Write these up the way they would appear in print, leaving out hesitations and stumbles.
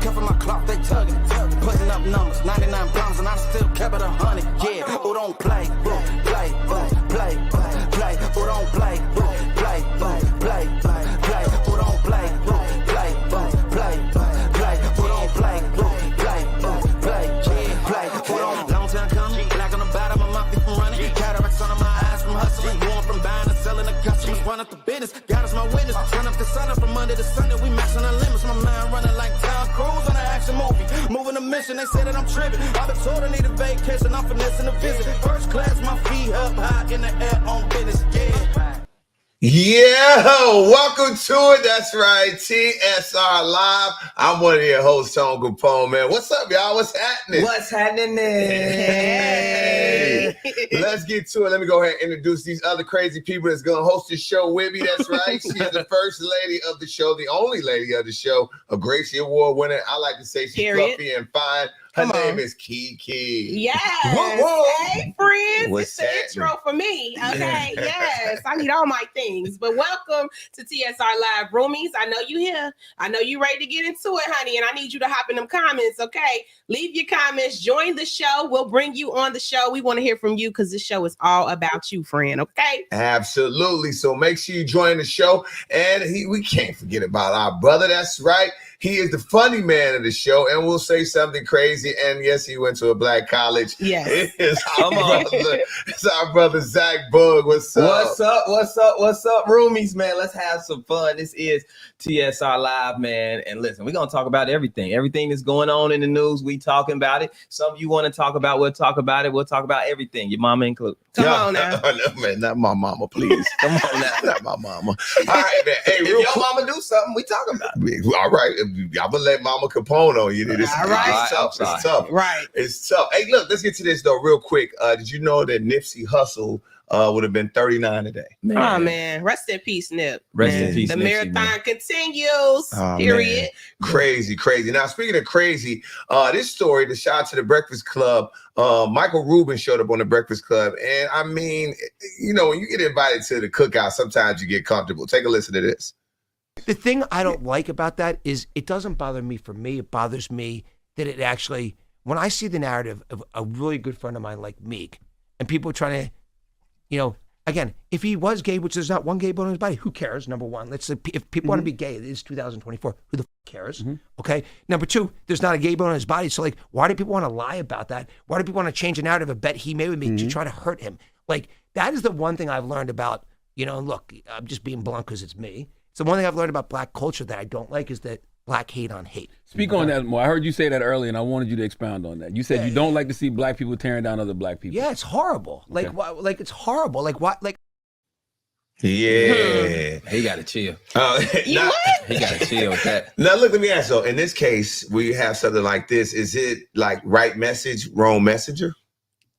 careful my clock, they tugging. Putting up numbers, 99 bombs, and I still kept it 100. Yeah, who don't play, boom, play, boom, play, boom, play. Who don't play, boom, play, boom, play, boom, play. Who don't play, boom, play, boom, play, boom, play. Who don't play, boom, play, boom, play, play. Who don't? Long time coming, black on the bottom of my feet from running. Cataracts under my eyes from hustling. Going from buying and selling the customers. Run up the business, God is my witness. Turn up the sun up from under the sun that we maxing our limits. My mind running like Tom Cruise on an action movie. Moving a mission, they say that I'm tripping. I've been told I need a vacation, I'm finessing a visit. First class, my feet up high in the air on business, yeah. Yeah, welcome to it. That's right, TSR Live. I'm one of your hosts, Tone Kapone, man. What's up, y'all? What's happening? What's happening there? Hey. Let's get to it. Let me go ahead and introduce these other crazy people that's going to host the show with me. That's right. She's the first lady of the show, the only lady of the show, a Gracie Award winner. I like to say she's fluffy and fine. Her name is Keke. Yes. Whoa. Hey, friends. What's it's the intro for me. Okay. Yes. I need all my things. But welcome to TSR Live, roomies. I know you here. I know you ready to get into it, honey. And I need you to hop in them comments. Okay. Leave your comments. Join the show. We'll bring you on the show. We want to hear from you because this show is all about you, friend. Okay. Absolutely. So make sure you join the show. And we can't forget about our brother. That's right. He is the funny man of the show, and we'll say something crazy. And yes, he went to a black college. Yes. It's our brother Zach Boog. What's up? What's up, roomies, man? Let's have some fun. This is TSR Live, man. And listen, we're going to talk about everything. Everything that's going on in the news, we talking about it. Some of you want to talk about, we'll talk about it. We'll talk about everything, your mama included. Come on now. No, man, not my mama, please. Come on now. Not my mama. All right, man. Hey, if your mama do something, we talking about it. All right. I'm gonna let Mama Kapone on you. It's tough. It's tough. Right. It's tough. Hey, look, let's get to this though, real quick. Did you know that Nipsey Hussle would have been 39 today? Man. Oh man, rest in peace, Nip. Rest in peace. The Nipsey, marathon continues. Period. Man. Crazy. Now, speaking of crazy, this story, the shout out to the Breakfast Club. Michael Rubin showed up on the Breakfast Club, and I mean, you know, when you get invited to the cookout, sometimes you get comfortable. Take a listen to this. The thing I don't like about that is it doesn't bother me for me. It bothers me that it actually, when I see the narrative of a really good friend of mine like Meek and people trying to, you know, again, if he was gay, which there's not one gay bone in his body, who cares? Number one, let's say if people want to be gay, it is 2024. Who the f cares? Okay. Number two, there's not a gay bone in his body. So like, why do people want to lie about that? Why do people want to change the narrative of a bet he made with me to try to hurt him? Like, that is the one thing I've learned about, you know, look, I'm just being blunt because it's me. So one thing I've learned about black culture that I don't like is that black hate on hate. Speak on that more. I heard you say that earlier, and I wanted you to expound on that. You said you don't like to see black people tearing down other black people. Yeah, it's horrible. Okay. Like it's horrible. Like what? Like. Yeah, he got to chill. He got to chill with that. Now, look, let me ask you. In this case, we have something like this. Is it like right message, wrong messenger?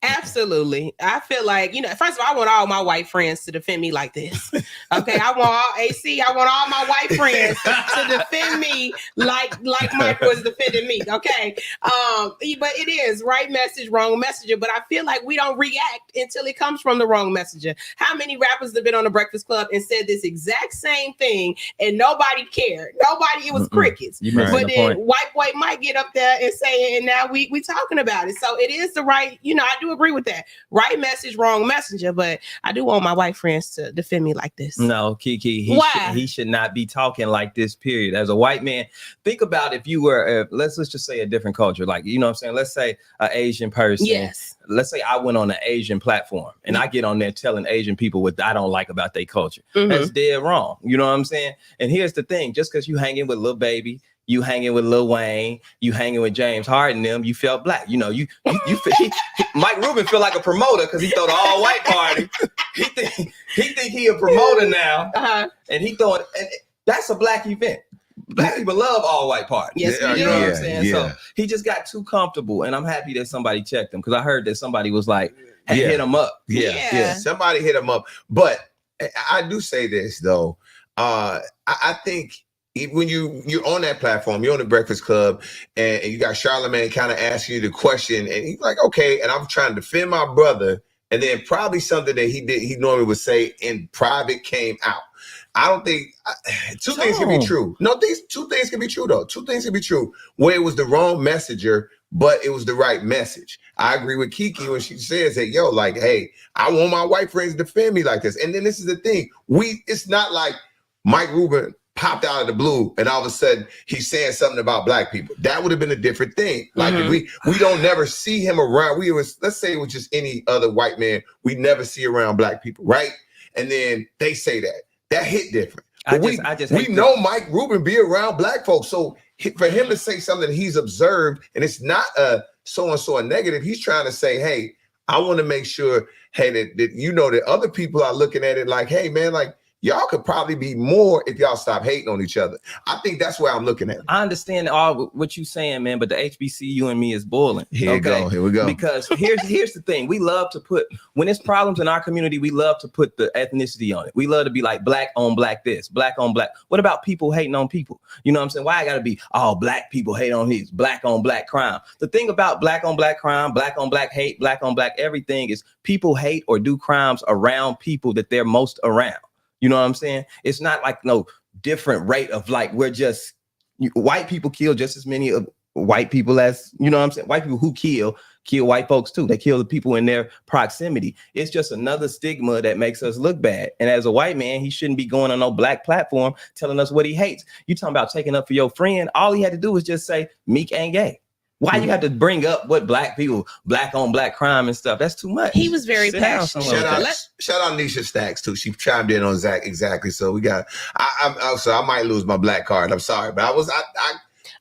Absolutely. I feel like, you know, first of all, I want all my white friends to defend me like this. Okay. I want all AC. I want all my white friends to defend me like Mike was defending me. Okay. But it is right message, wrong messenger. But I feel like we don't react until it comes from the wrong messenger. How many rappers have been on the Breakfast Club and said this exact same thing and nobody cared? Nobody, it was crickets. But then white boy might get up there and say it, and now we talking about it. So it is the right, you know, I do agree with that. Right message, wrong messenger. But I do want my white friends to defend me like this. No, Keke, he should not be talking like this, period. As a white man, think about if you were, let's just say a different culture. Like, you know what I'm saying? Let's say an Asian person. Yes. Let's say I went on an Asian platform and I get on there telling Asian people what I don't like about their culture. That's dead wrong. You know what I'm saying? And here's the thing. Just because you hanging with Lil Baby, you hanging with Lil Wayne, you hanging with James Harden, them, you felt black. You know, Mike Rubin feel like a promoter because he throw the all white party. he think he a promoter now, and he throwing, and that's a black event. Black people love all white parties. Yes, you know what I'm saying? So he just got too comfortable, and I'm happy that somebody checked him because I heard that somebody was like, hey, hit him up. Yeah, somebody hit him up. But I do say this though, I think. When you're on that platform, you're on the Breakfast Club, and you got Charlamagne kind of asking you the question, and he's like, okay, and I'm trying to defend my brother, and then probably something that he normally would say in private came out. I don't think two things can be true. No, two things can be true though. Two things can be true. Where it was the wrong messenger, but it was the right message. I agree with Keke when she says that, yo, like, hey, I want my white friends to defend me like this. And then this is the thing. It's not like Mike Rubin popped out of the blue and all of a sudden he's saying something about black people. That would have been a different thing. Like if we don't never see him around. Let's say it was just any other white man we never see around black people, right? And then they say that hit different. But we know Mike Rubin be around black folks. So for him to say something that he's observed, and it's not a so-and-so a negative, he's trying to say, hey, I want to make sure, hey, that you know that other people are looking at it like, hey, man, like, y'all could probably be more if y'all stop hating on each other. I think that's where I'm looking at it. I understand all what you're saying, man, but the HBCU and me is boiling. Here we go. Because here's the thing. We love to put, when it's problems in our community, we love to put the ethnicity on it. We love to be like black on black this, black on black. What about people hating on people? You know what I'm saying? Why I gotta be all black people hate on these, black on black crime? The thing about black on black crime, black on black hate, black on black everything is people hate or do crimes around people that they're most around. You know what I'm saying? It's not like no different rate of like, we're just, white people kill just as many of white people as, you know what I'm saying? White people who kill white folks too. They kill the people in their proximity. It's just another stigma that makes us look bad. And as a white man, he shouldn't be going on no black platform telling us what he hates. You talking about taking up for your friend. All he had to do was just say, Meek ain't gay. Why you have to bring up what black people, black on black crime and stuff? That's too much. He was very passionate. Shout out Nisha Stacks too. She chimed in on Zach exactly. So we got. I might lose my black card. I'm sorry, but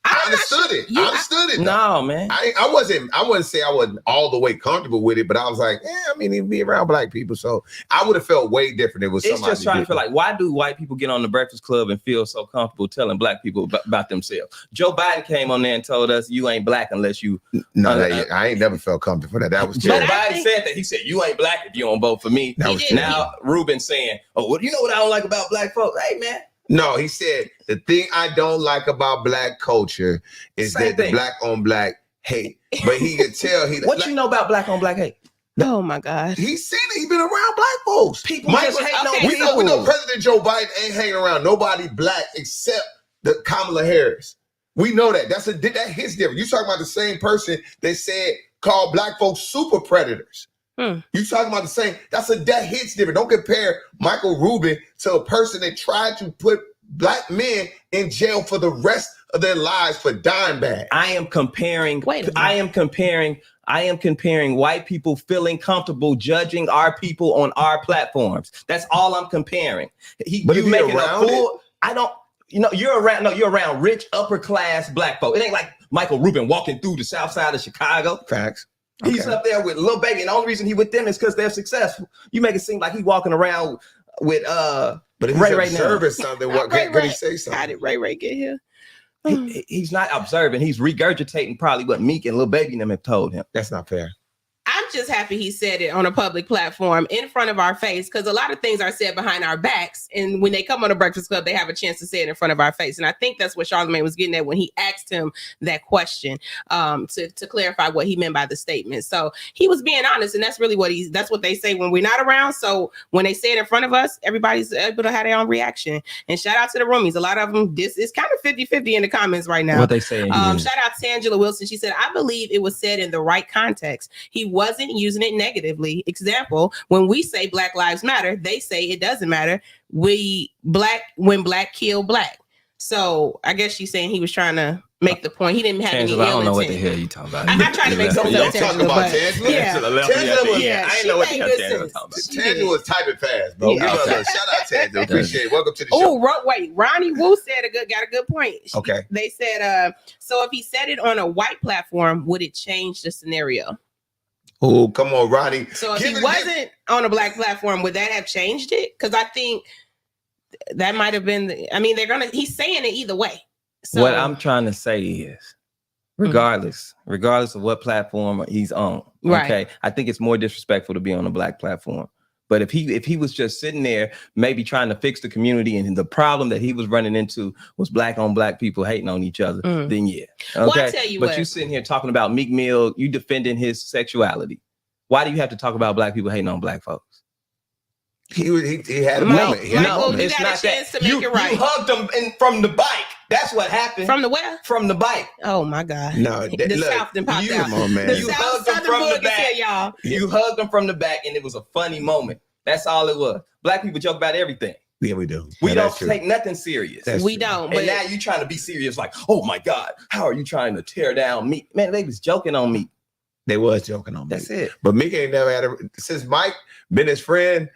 I understood it. I understood it. No, man. I wouldn't say I wasn't all the way comfortable with it, but I was like, I mean, he'd be around black people. So I would have felt way different if it was somebody. It's just trying to feel like, why do white people get on the Breakfast Club and feel so comfortable telling black people about themselves? Joe Biden came on there and told us you ain't black unless you. No, I ain't never felt comfortable for that. That was Joe Biden said that. He said, you ain't black if you don't vote for me. Now Rubin saying, oh, well, you know what I don't like about black folks? Hey, man. No, he said the thing I don't like about black culture is that the black on black hate. But he could tell what you know about black on black hate? Oh my God. He's seen it. He's been around black folks. People just hate on people. We know President Joe Biden ain't hanging around nobody black except the Kamala Harris. We know that. That hits different. You talking about the same person that said called black folks super predators. You talking about the same? That hits different. Don't compare Michael Rubin to a person that tried to put black men in jail for the rest of their lives for dime bags. I am comparing white people feeling comfortable judging our people on our platforms. That's all I'm comparing. But you making a fool. I don't. You know, you're around rich upper class black folk. It ain't like Michael Rubin walking through the south side of Chicago. Facts. He's up there with Lil Baby, and the only reason he with them is because they're successful. You make it seem like he walking around with but if Ray he's right observing now. something, what can he say something? How did Ray get here? He's not observing. He's regurgitating probably what Meek and Lil Baby and them have told him. That's not fair. I'm just happy he said it on a public platform in front of our face, because a lot of things are said behind our backs, and when they come on the Breakfast Club, they have a chance to say it in front of our face. And I think that's what Charlamagne was getting at when he asked him that question, to clarify what he meant by the statement. So he was being honest, and that's really that's what they say when we're not around. So when they say it in front of us, everybody's able to have their own reaction. And shout out to the roomies. A lot of them, this is kind of 50-50 in the comments right now. What they say. Shout out to Angela Wilson. She said, I believe it was said in the right context. He wasn't using it negatively. Example, when we say Black Lives Matter, they say it doesn't matter. When black kill black. So I guess she's saying he was trying to make the point. He didn't have any ill intent. I don't know what the hell you talking about. I'm not trying to make something up. Talking about Tangela? Yeah. I ain't know what the hell Tangela was talking about. Tangela was typing fast, bro. Yeah. Shout out Tangela. Appreciate it. Welcome to the show. Oh, wait. Ronnie Wu got a good point. Okay. They said, so if he said it on a white platform, would it change the scenario? Oh, come on, Ronnie. So if he wasn't on a black platform, would that have changed it? Because I think that might have been, he's saying it either way. So, what I'm trying to say is, regardless of what platform he's on, okay, I think it's more disrespectful to be on a black platform. But if he was just sitting there, maybe trying to fix the community, and the problem that he was running into was black on black people hating on each other, then yeah. Okay. Well, I tell you but you sitting here talking about Meek Mill, you defending his sexuality. Why do you have to talk about black people hating on black folks? He had a moment. He had a Michael, moment. you it's got not a chance that. to make it right. You hugged him from the bike. That's what happened. From the where? From the bike. Oh my God. No, The look, South then popped out. Come on, man. The You South hugged him Southern from the Boog is back. here, y'all. You hugged him from the back, and it was a funny moment. That's all it was. Black people joke about everything. Yeah, we do. We Yeah, don't that's true. take nothing serious. That's We true. don't. But And now you trying to be serious, like, oh my God, how are you trying to tear down me? Man, they was joking on me. They was joking on me. That's it. But Meek ain't never had since Mike been his friend.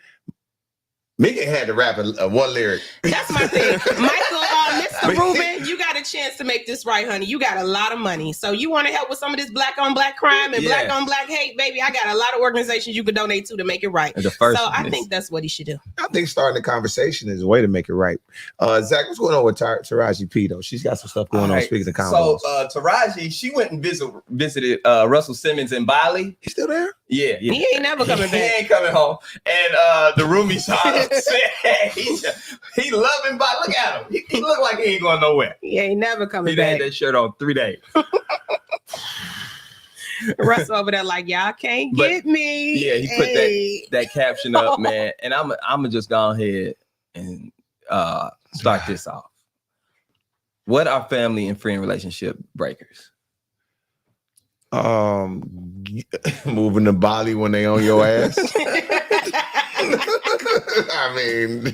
Meek ain't had to rap a one lyric. that's my thing. Michael, Mr. Rubin, you got a chance to make this right, honey. You got a lot of money. So you want to help with some of this black on black crime and black on black hate, baby? I got a lot of organizations you could donate to make it right. The first so I one think that's what he should do. I think starting the conversation is a way to make it right. Zach, what's going on with Taraji P though? She's got some stuff going on. Right. Speaking of combos, So Taraji, she went and visited Russell Simmons in Bali. he's still there. Yeah. He ain't never coming He back. ain't coming home. And the roomies said he loving Bali. Look at him. He look like he ain't going nowhere. He ain't never coming He had back. that shirt on 3 days. Russell over there like, y'all can't But, get me. Yeah, he put Hey. that caption up, man. And I'm gonna just go ahead and start this off. What are family and friend relationship breakers? Moving to Bali when they on your ass. I mean,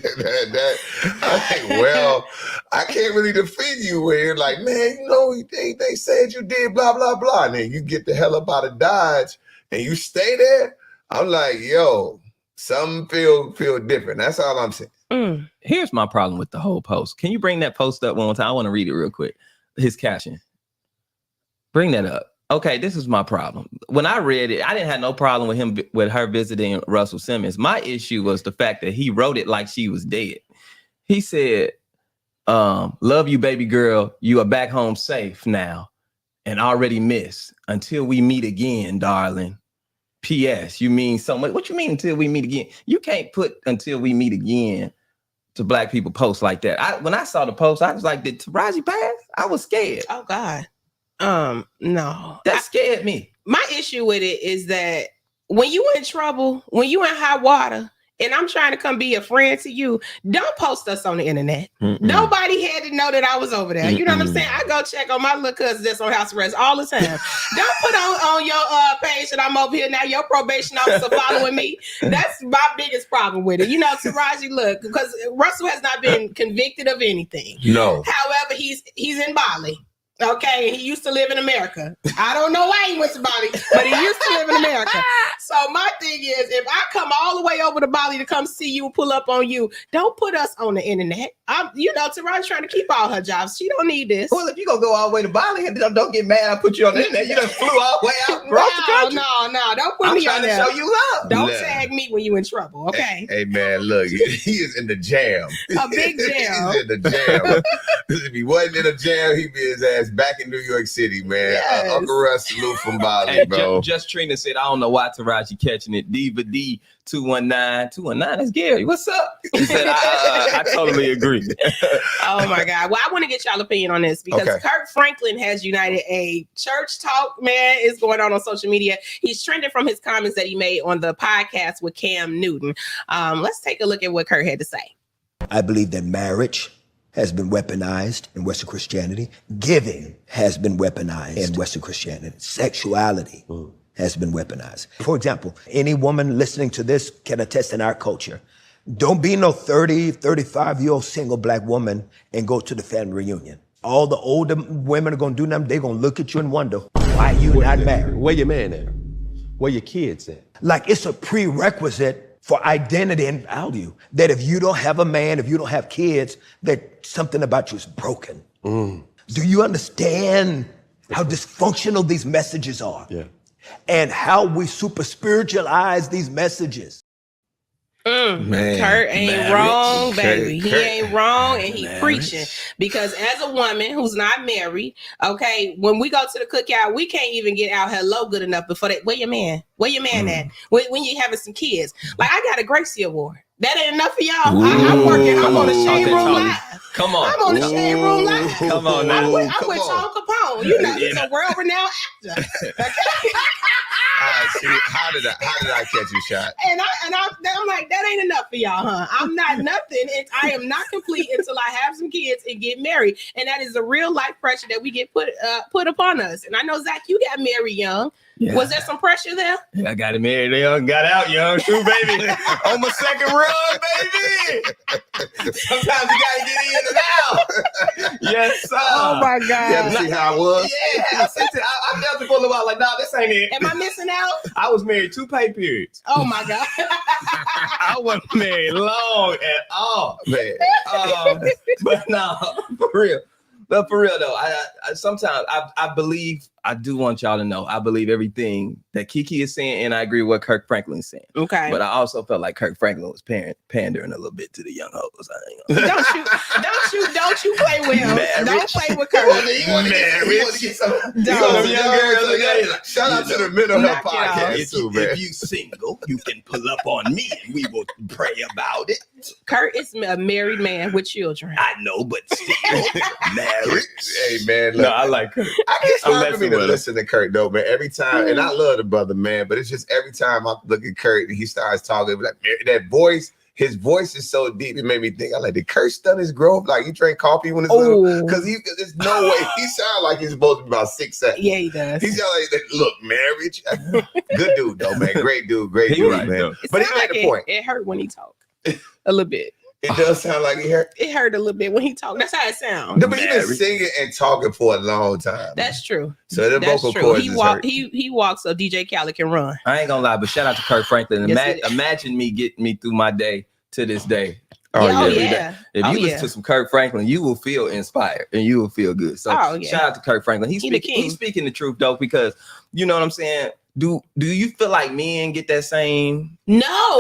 I can't really defend you when you're like, man, you know, they said you did blah, blah, blah. And then you get the hell up out of Dodge and you stay there. I'm like, yo, something feel different. That's all I'm saying. Here's my problem with the whole post. Can you bring that post up one more time? I want to read it real quick. His caption. Bring that up. Okay, this is my problem. When I read it, I didn't have no problem with her visiting Russell Simmons. My issue was the fact that he wrote it like she was dead. He said, love you, baby girl. You are back home safe now and already missed. Until we meet again, darling. P.S. You mean so much. What you mean until we meet again? You can't put until we meet again to black people posts like that. When I saw the post, I was like, did Taraji pass? I was scared. Oh God. No. That scared me. My issue with it is that when you in trouble, when you in hot water, and I'm trying to come be a friend to you, don't post us on the internet. Nobody had to know that I was over there. You know what I'm saying? I go check on my little cousin that's on house arrest all the time. Don't put on your page that I'm over here now. Your probation officer following me. That's my biggest problem with it. You know, Taraji, look, because Russell has not been convicted of anything. No. However, he's in Bali. Okay, he used to live in America. I don't know why he went to Bali, but he used to live in America. So my thing is, if I come all the way over to Bali to come see you, pull up on you, don't put us on the internet. Taraji's trying to keep all her jobs. She don't need this. Well, if you gonna go all the way to Bali, don't get mad. I put you on the internet. You done flew all the way out across the country. No, don't put me on there. I'm trying to show you love. Don't tag me when you in trouble, okay? Hey man, look, he is in the jam. A big jam. He's in the jam. If he wasn't in a jam, he'd be his ass back in New York City, man. Yes. Uncle Russ, salute from Bali, Hey, bro. just Trina said, I don't know why Taraji catching it. Diva D 219. That's Gary. What's up? He said, I totally agree. Oh my God. Well, I want to get y'all opinion on this because Kirk Franklin has united a church talk, man, is going on social media. He's trending from his comments that he made on the podcast with Cam Newton. Let's take a look at what Kirk had to say. I believe that marriage has been weaponized in Western Christianity. Giving has been weaponized in Western Christianity. Sexuality has been weaponized. For example, any woman listening to this can attest in our culture. Don't be no 30, 35-year-old single black woman and go to the family reunion. All the older women are going to do them. They're going to look at you and wonder, why you not married? Where your man at? Where your kids at? Like it's a prerequisite for identity and value. That if you don't have a man, if you don't have kids, that something about you is broken. Do you understand how dysfunctional these messages are? Yeah. And how we super spiritualize these messages? Man, Kurt ain't wrong, baby. He Kurt. ain't wrong, and he preaching. Because as a woman who's not married, okay, when we go to the cookout, we can't even get our hello good enough before that. Where your man? Where your man at? When you having some kids? Like, I got a Gracie Award. That ain't enough for y'all. I'm working. I'm on the Shade Room Live. Come on. I'm on the Shade Room Live. Come on now. I'm with Sean Kapone. You know, he's a world-renowned actor. Okay? See, how did I catch your shot? And I'm like, that ain't enough for y'all, huh? I'm not nothing. I am not complete until I have some kids and get married. And that is a real life pressure that we get put upon us. And I know, Zach, you got married young. Yeah. Was there some pressure there? Yeah, I got married young, got out young too, baby. On my second run, baby. Sometimes you gotta get in and out. Yes, sir. Oh my God. You ever see how I was? Yeah, I felt it for a little while. Like, nah, this ain't it. Am I missing out? I was married 2 pay periods. Oh my God. I wasn't married long at all, Man. But no, for real. But for real though, I sometimes I believe, I do want y'all to know, I believe everything that Keke is saying, and I agree with what Kirk Franklin is saying. Okay. But I also felt like Kirk Franklin was pandering a little bit to the young hoes. Don't you play with him. Don't play with Kirk. You want to get some young girls. Shout out to the Mental Health Podcast too, man. If you single, you can pull up on me and we will pray about it. Kurt is a married man with children. I know, but still married. Hey man, look, no, I like Kurt. I guess it's hard for me to listen to Kurt though, man. Every time, and I love the brother, man, but it's just every time I look at Kurt and he starts talking, like that voice, his voice is so deep, it made me think, I like, did Kurt stun his growth? Like, he drank coffee when he's little? Because there's no way, he sounds like he's supposed to be about 6'7". Yeah, he does. He sounds like, look, marriage. Good dude though, man. Great dude, man. Though. But he made the point. It hurt when he talked a little bit. It does sound like it hurt. It hurt a little bit when he talked. That's how it sounds. No, but he's been singing and talking for a long time. That's true. So the vocal cords he walks so DJ Khaled can run. I ain't gonna lie, but shout out to Kirk Franklin. Imagine me getting me through my day to this day. Yeah. If you listen to some Kirk Franklin, you will feel inspired and you will feel good. So shout out to Kirk Franklin. He's speaking the truth though, because you know what I'm saying. Do you feel like men get that same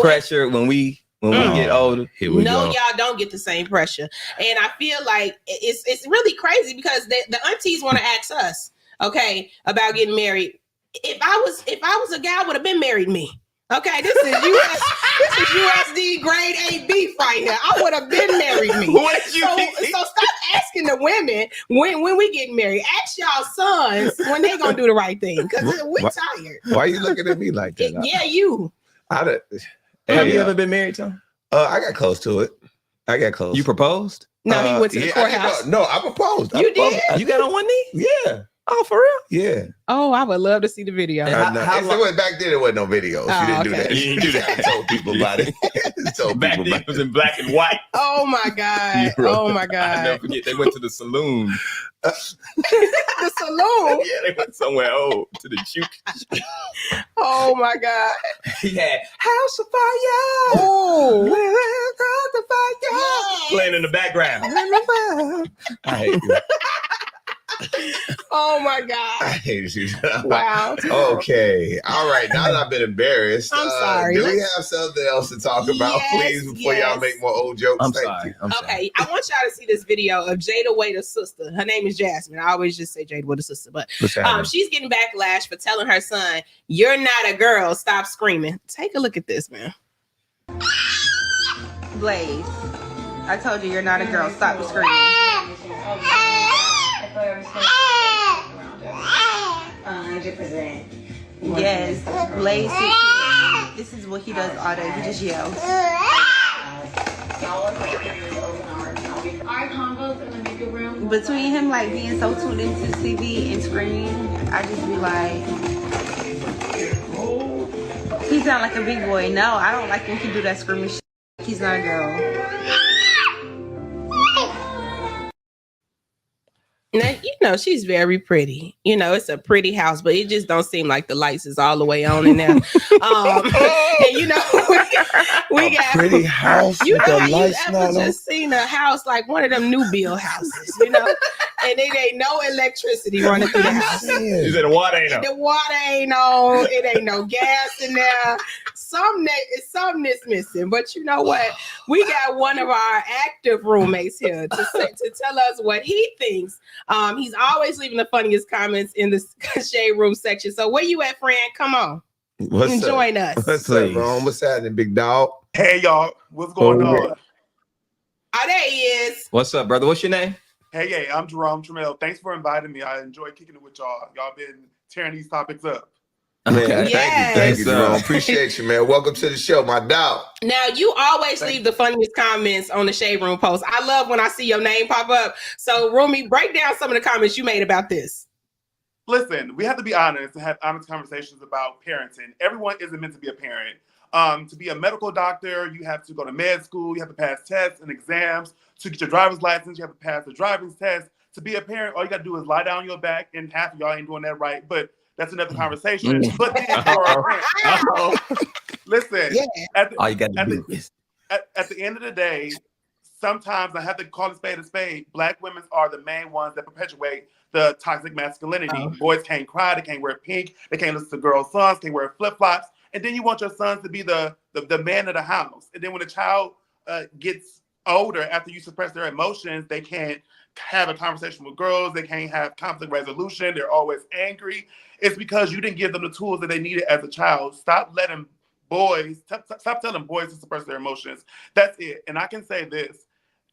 pressure when we get older? Y'all don't get the same pressure. And I feel like it's really crazy because the aunties want to ask us, okay, about getting married. If I was a guy, I would have been married me. Okay, this is USD grade A beef right here. I would have been married me. So stop asking the women when we get married. Ask y'all sons when they gonna do the right thing, because we're tired. Why are you looking at me like that? Yeah, you. Have you ever been married, Tom? I got close to it. You proposed? No, he went to the courthouse. I proposed. You did? You got on one knee? Yeah. Oh, for real? Yeah. Oh, I would love to see the video. Back then, there wasn't no videos. You didn't do that. You didn't do that. I told people about it. Back then, it was in black and white. Oh, my God. Oh, my God. I never forget. They went to the saloon. The saloon? Yeah, they went somewhere old to the juke. Oh, my God. He had House of Fire. Oh. House of Fire. Playing in the background. I hate you. Oh my God. I hate you. Wow. Okay. All right. Now that I've been embarrassed, I'm sorry. Do we have something else to talk about, please, before y'all make more old jokes? I'm sorry. Okay. I want y'all to see this video of Jada Waiter's sister. Her name is Jazmine. I always just say Jada Waiter's sister, but she's getting backlash for telling her son, "You're not a girl. Stop screaming." Take a look at this, man. Blaze, I told you you're not a girl. Stop screaming. 100%. Yes, Blaze. This is what he does all day. He just yells. Our combos in the makeup room. Between him like being so tuned into TV and screaming, I just be like, he sound like a big boy. No, I don't like when he do that screaming shit. He's not a girl. Now, you know, she's very pretty. You know, it's a pretty house, but it just don't seem like the lights is all the way on in there. And you know, we got pretty house. You know, how you ever just seen a house like one of them new build houses, you know, and it ain't no electricity running through the house. You said the water ain't on. The water ain't on. It ain't no gas in there. Something is missing. But you know what? We got one of our active roommates here to tell us what he thinks. He's always leaving the funniest comments in the shade room section. So where you at, friend? Come on. Join us. What's up, bro? What's happening, big dog? Hey, y'all. What's going on? Oh, there he is. What's up, brother? What's your name? Hey, I'm Jerome Tramell. Thanks for inviting me. I enjoy kicking it with y'all. Y'all been tearing these topics up. Man, Yes. thank you, Jerome. Appreciate you, man. Welcome to the show, my dog. Now, you always leave the funniest comments on the Shade Room post. I love when I see your name pop up. So, Rumi, break down some of the comments you made about this. Listen, we have to be honest and have honest conversations about parenting. Everyone isn't meant to be a parent. To be a medical doctor, you have to go to med school, you have to pass tests and exams. To get your driver's license, you have to pass the driver's test. To be a parent, all you got to do is lie down on your back, and half of y'all ain't doing that right. But that's another conversation. But then listen, at the end of the day, sometimes I have to call a spade. Black women are the main ones that perpetuate the toxic masculinity. Boys can't cry, they can't wear pink, they can't listen to girls' songs, can't wear flip-flops. And then you want your sons to be the man of the house. And then when a child gets older, after you suppress their emotions, they can't have a conversation with girls, they can't have conflict resolution, they're always angry. It's because you didn't give them the tools that they needed as a child. Stop telling boys to suppress their emotions. That's it. And I can say this,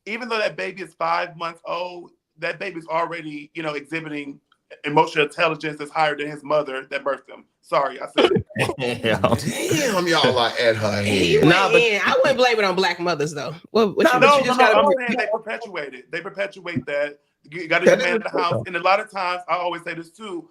even though that baby is 5 months old, that baby's already, exhibiting emotional intelligence that's higher than his mother that birthed him. Sorry, I said it. Damn, y'all are at her head. I wouldn't blame it on black mothers, though. I'm saying they perpetuate it. They perpetuate that. You got to be a man in the house. And a lot of times, I always say this too,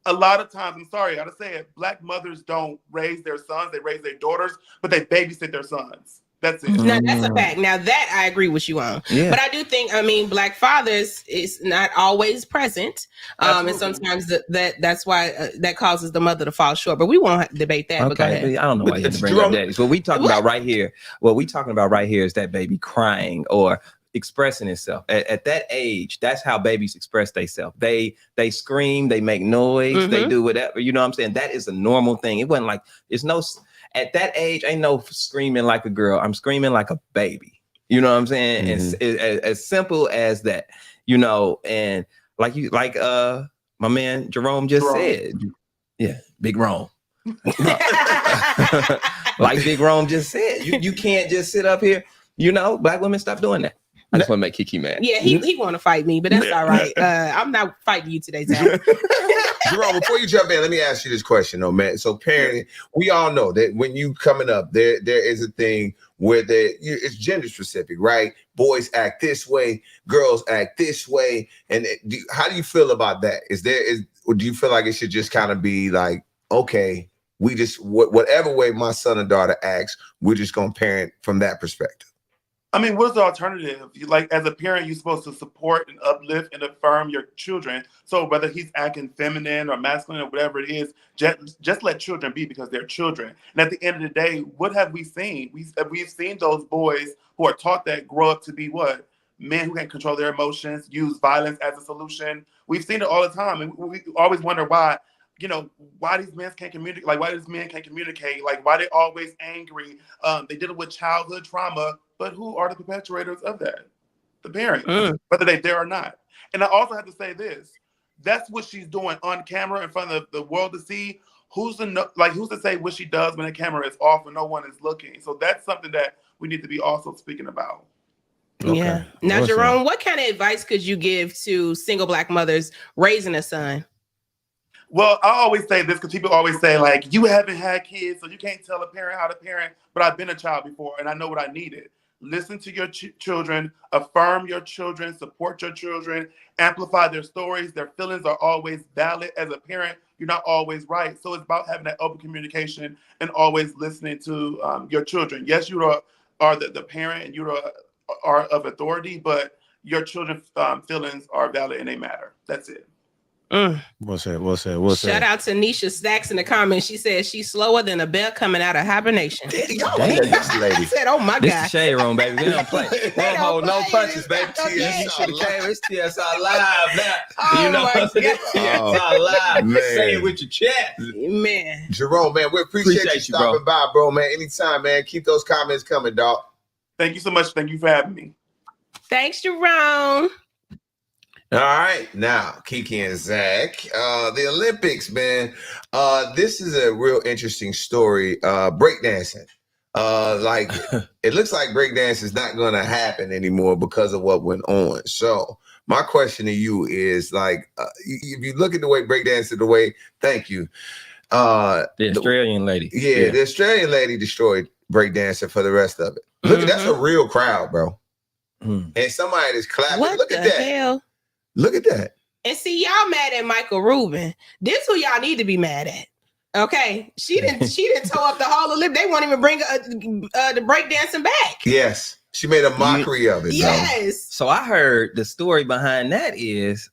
a lot of times, I'm sorry, I got to say it, black mothers don't raise their sons, they raise their daughters, but they babysit their sons. That's it. Now, that's a fact. Now, that I agree with you on. Yeah. But I do think, black fathers is not always present. And sometimes that's why that causes the mother to fall short. But we won't debate that. Okay, I don't know why you have to bring up daddies. What we talking about right here is that baby crying or expressing itself. At that age, that's how babies express themselves. They scream, they make noise, they do whatever. You know what I'm saying? That is a normal thing. It wasn't like, at that age, ain't no screaming like a girl. I'm screaming like a baby. You know what I'm saying? It's as simple as that, and like my man Jerome just said. Yeah, Big Rome. Like Big Rome just said. You can't just sit up here. Black women, stop doing that. I just want to make Keke mad. Yeah, he want to fight me, but that's all right. I'm not fighting you today, Zach. Jerome, before you jump in, let me ask you this question, though, man. So, parenting, we all know that when you coming up, there is a thing where it's gender specific, right? Boys act this way, girls act this way, and how do you feel about that? Or do you feel like it should just kind of be like, okay, we just whatever way my son or daughter acts, we're just gonna parent from that perspective? What's the alternative? Like, as a parent, you're supposed to support and uplift and affirm your children. So whether he's acting feminine or masculine or whatever it is, just let children be because they're children. And at the end of the day, what have we seen? We've seen those boys who are taught that grow up to be what? Men who can't control their emotions, use violence as a solution. We've seen it all the time. And we always wonder why these men can't communicate. Like, why these men can't communicate? Like, why they always angry? They deal with childhood trauma. But who are the perpetrators of that? The parents, whether they there or not. And I also have to say this: that's what she's doing on camera in front of the world to see. Who's to say what she does when the camera is off and no one is looking? So that's something that we need to be also speaking about. Okay. Yeah. Now, Jerome, what kind of advice could you give to single black mothers raising a son? Well, I always say this because people always say, like, you haven't had kids, so you can't tell a parent how to parent. But I've been a child before, and I know what I needed. Listen to your children, affirm your children, support your children, amplify their stories. Their feelings are always valid. As a parent, you're not always right. So it's about having that open communication and always listening to your children. Yes, you are the parent and you are of authority, but your children's feelings are valid and they matter. That's it. What's that? Shout out to Nisha Stacks in the comments. She said she's slower than a bear coming out of hibernation. Damn, this lady. I said, oh my God. This the Shade Room, baby. We don't play. We don't hold no punches, baby. It's TSR live now. TSR live. Man. Say it with your chest. Man. Jerome, man, we appreciate you stopping by, bro, man. Anytime, man. Keep those comments coming, dog. Thank you so much. Thank you for having me. Thanks, Jerome. All right, now Keke and Zach, the Olympics, man. This is a real interesting story. Breakdancing, it looks like breakdance is not going to happen anymore because of what went on. So my question to you is, if you look at the way breakdancing, thank you. The Australian lady. Yeah, the Australian lady destroyed breakdancing for the rest of it. Look, that's a real crowd, bro. And somebody is clapping. What Look the at that. hell? Look at that. And see, y'all mad at Michael Rubin. This who y'all need to be mad at. Okay, she didn't toe up the Hall of Lip. They won't even bring the breakdancing back. Yes, she made a mockery of it. Yes. So I heard the story behind that is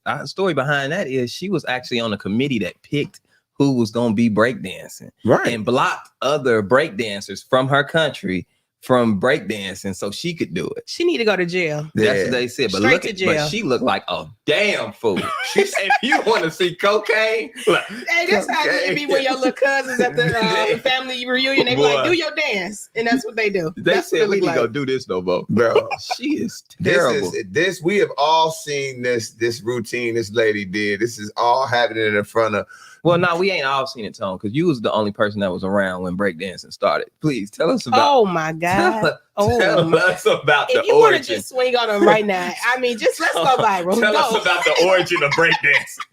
she was actually on a committee that picked who was going to be breakdancing, right, and blocked other breakdancers from her country from breakdancing so she could do it. She need to go to jail. That's what they said. But Straight look to at, jail. but she looked like a damn fool. She said, if you want to see cocaine, look, Hey, that's how it be when your little cousins at the family reunion. They be like, do your dance, and that's what they do. They said we can go do this no more, bro. She is terrible. This we have all seen this routine this lady did. This is all happening in front of. Well, no, we ain't all seen it, Tone, because you was the only person that was around when breakdancing started. Please tell us about. Oh my God! Tell us about the origin. If you want to just swing on them right now, I mean, just let's go viral. Tell us about the origin of breakdancing.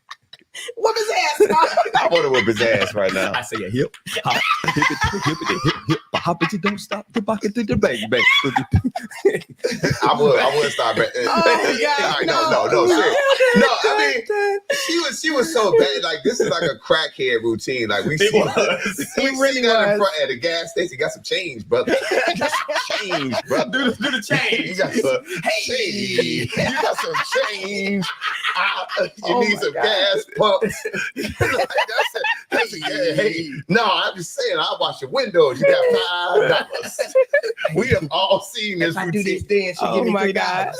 Whoop his ass. I want to whip his ass right now. I say a hip, hop, hip, hop it, you don't stop the bucket to the bang. I would stop. Oh God! No, I mean, she was so bad. Like this is like a crackhead routine. Like we see that in front at a gas station. Got some change, brother. Got some change, brother. Do the change. You got some change. You got some change. You need some gas pumps. That's a hey. No, I'm just saying. I wash your windows. You got $5. We have all seen this. If I do this dance, you give me $3.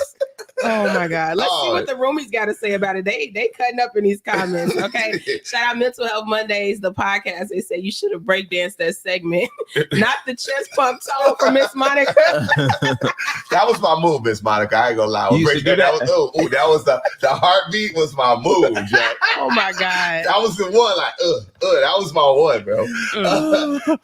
Oh my God. Let's see what the roomies got to say about it. They cutting up in these comments. Okay. Shout out Mental Health Mondays, the podcast. They say you should have breakdanced that segment. Not the chest pump tone from Miss Monica. That was my move, Miss Monica. I ain't gonna lie. That was the heartbeat was my move, Jack. Oh my God. That was the one, like, that was my one, bro.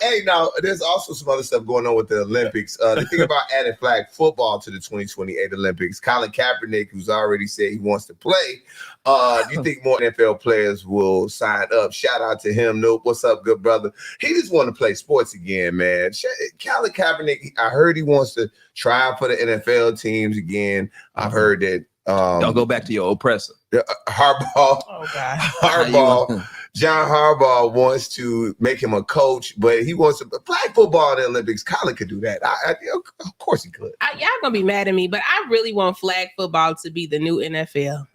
Hey, now there's also some other stuff going on with the Olympics. The thing about adding flag football to the 2028 Olympics, Colin Kaepernick, who's already said he wants to play. Do you think more NFL players will sign up? Shout out to him. Nope. What's up, good brother? He just want to play sports again, man. Colin Kaepernick, I heard he wants to try out for the NFL teams again. I've heard that. Don't go back to your oppressor. Harbaugh. Oh God. John Harbaugh wants to make him a coach, but he wants to flag football in the Olympics. Colin could do that. Of course he could. Y'all gonna be mad at me, but I really want flag football to be the new NFL.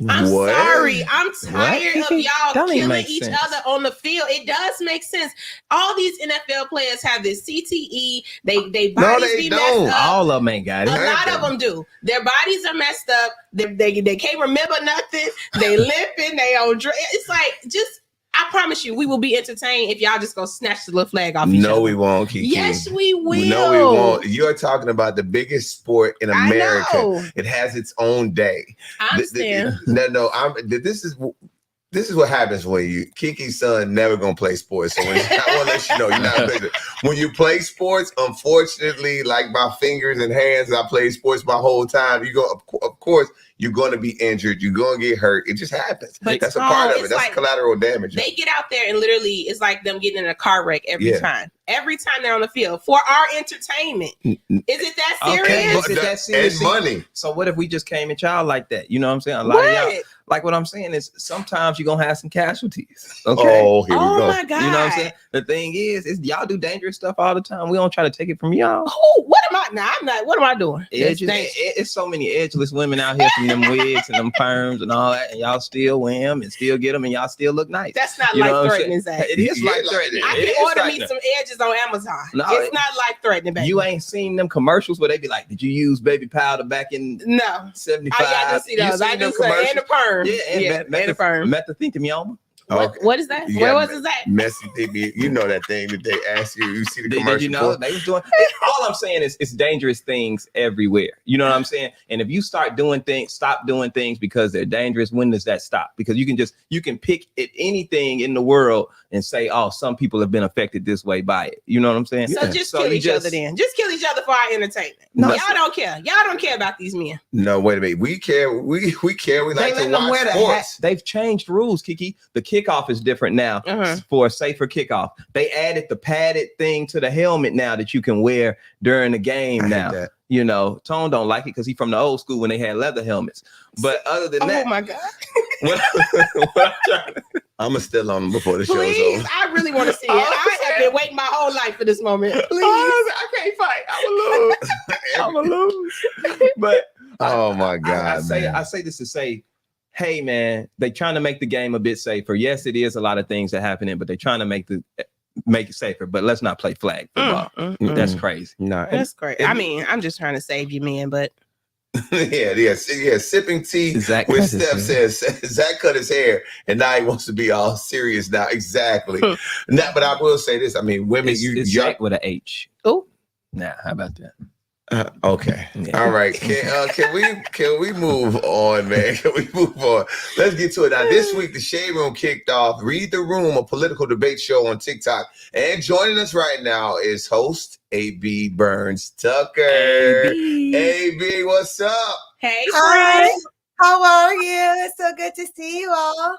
I'm sorry. I'm tired of y'all killing each other on the field. It does make sense. All these NFL players have this CTE. They bodies be messed up. All of them ain't got it. A lot of them do. Their bodies are messed up. They can't remember nothing. They limping. They on drugs. It's like just. I promise you, we will be entertained if y'all just go snatch the little flag off each other. No, we won't, Keke. Yes, we will. No, we won't. You're talking about the biggest sport in America. I know. It has its own day. I understand. This is what happens when Keke's son never gonna play sports. So I want to let you know, you're not when you play sports. Unfortunately, like my fingers and hands, I played sports my whole time. Of course, you're going to be injured. You're going to get hurt. It just happens. But that's a part of it. That's like collateral damage. They get out there and literally it's like them getting in a car wreck every time. Every time they're on the field for our entertainment. Is it that serious? Okay, is it that serious? And money. So what if we just came at y'all like that? You know what I'm saying? A lot of y'all. Like what I'm saying is sometimes you're gonna have some casualties. Okay. Oh, here we go. My God. You know what I'm saying? The thing is y'all do dangerous stuff all the time. We don't try to take it from y'all. Oh, what am I? Nah, I'm not. What am I doing? It's so many edgeless women out here from them wigs and them perms and all that, and y'all still wear them and still get them, and y'all still look nice. That's not life-threatening, Zach. It is life-threatening. I can order me some edges on Amazon. No, it's not life-threatening, baby. You ain't seen them commercials where they be like, "Did you use baby powder back in 75?" I got to see those. I do say and the perm. Yeah, and the perm. Methamphetamine. What is that? Where was that? Messy thing. You know that thing that they ask you. You see the commercial. Did you know they was doing? All I'm saying is it's dangerous things everywhere. You know what I'm saying? And if you stop doing things because they're dangerous, when does that stop? Because you can pick at anything in the world and say, oh, some people have been affected this way by it. You know what I'm saying? So just kill each other then. Just kill each other for our entertainment. No, y'all don't care. Y'all don't care about these men. No, wait a minute. We care. We care. We like to watch sports. They've changed rules, Keke. The kickoff is different now for a safer kickoff. They added the padded thing to the helmet now that you can wear during the game now. You know, Tone don't like it because he's from the old school when they had leather helmets. But other than that, oh my God, I'm gonna still on them before the show's please, over. I really want to see it. I have been waiting my whole life for this moment. Please, I can't fight. I'm gonna lose. But oh my God, I say this to say, hey man, they trying to make the game a bit safer. Yes, it is a lot of things that happening, but they're trying to make it safer. But let's not play flag football. That's crazy. No, that's great. I mean, I'm just trying to save you, man. But yeah. Sipping tea with Steph says Zach cut his hair and now he wants to be all serious now. Exactly. But I will say this. I mean, women, it's Zach with an H. Oh, nah. How about that? Okay. Yeah. All right. Can we move on, man? Can we move on? Let's get to it. Now, this week, the Shade Room kicked off Read the Room, a political debate show on TikTok. And joining us right now is host A.B. Burns Tucker. A.B., what's up? Hey, hi. How are you? It's so good to see you all.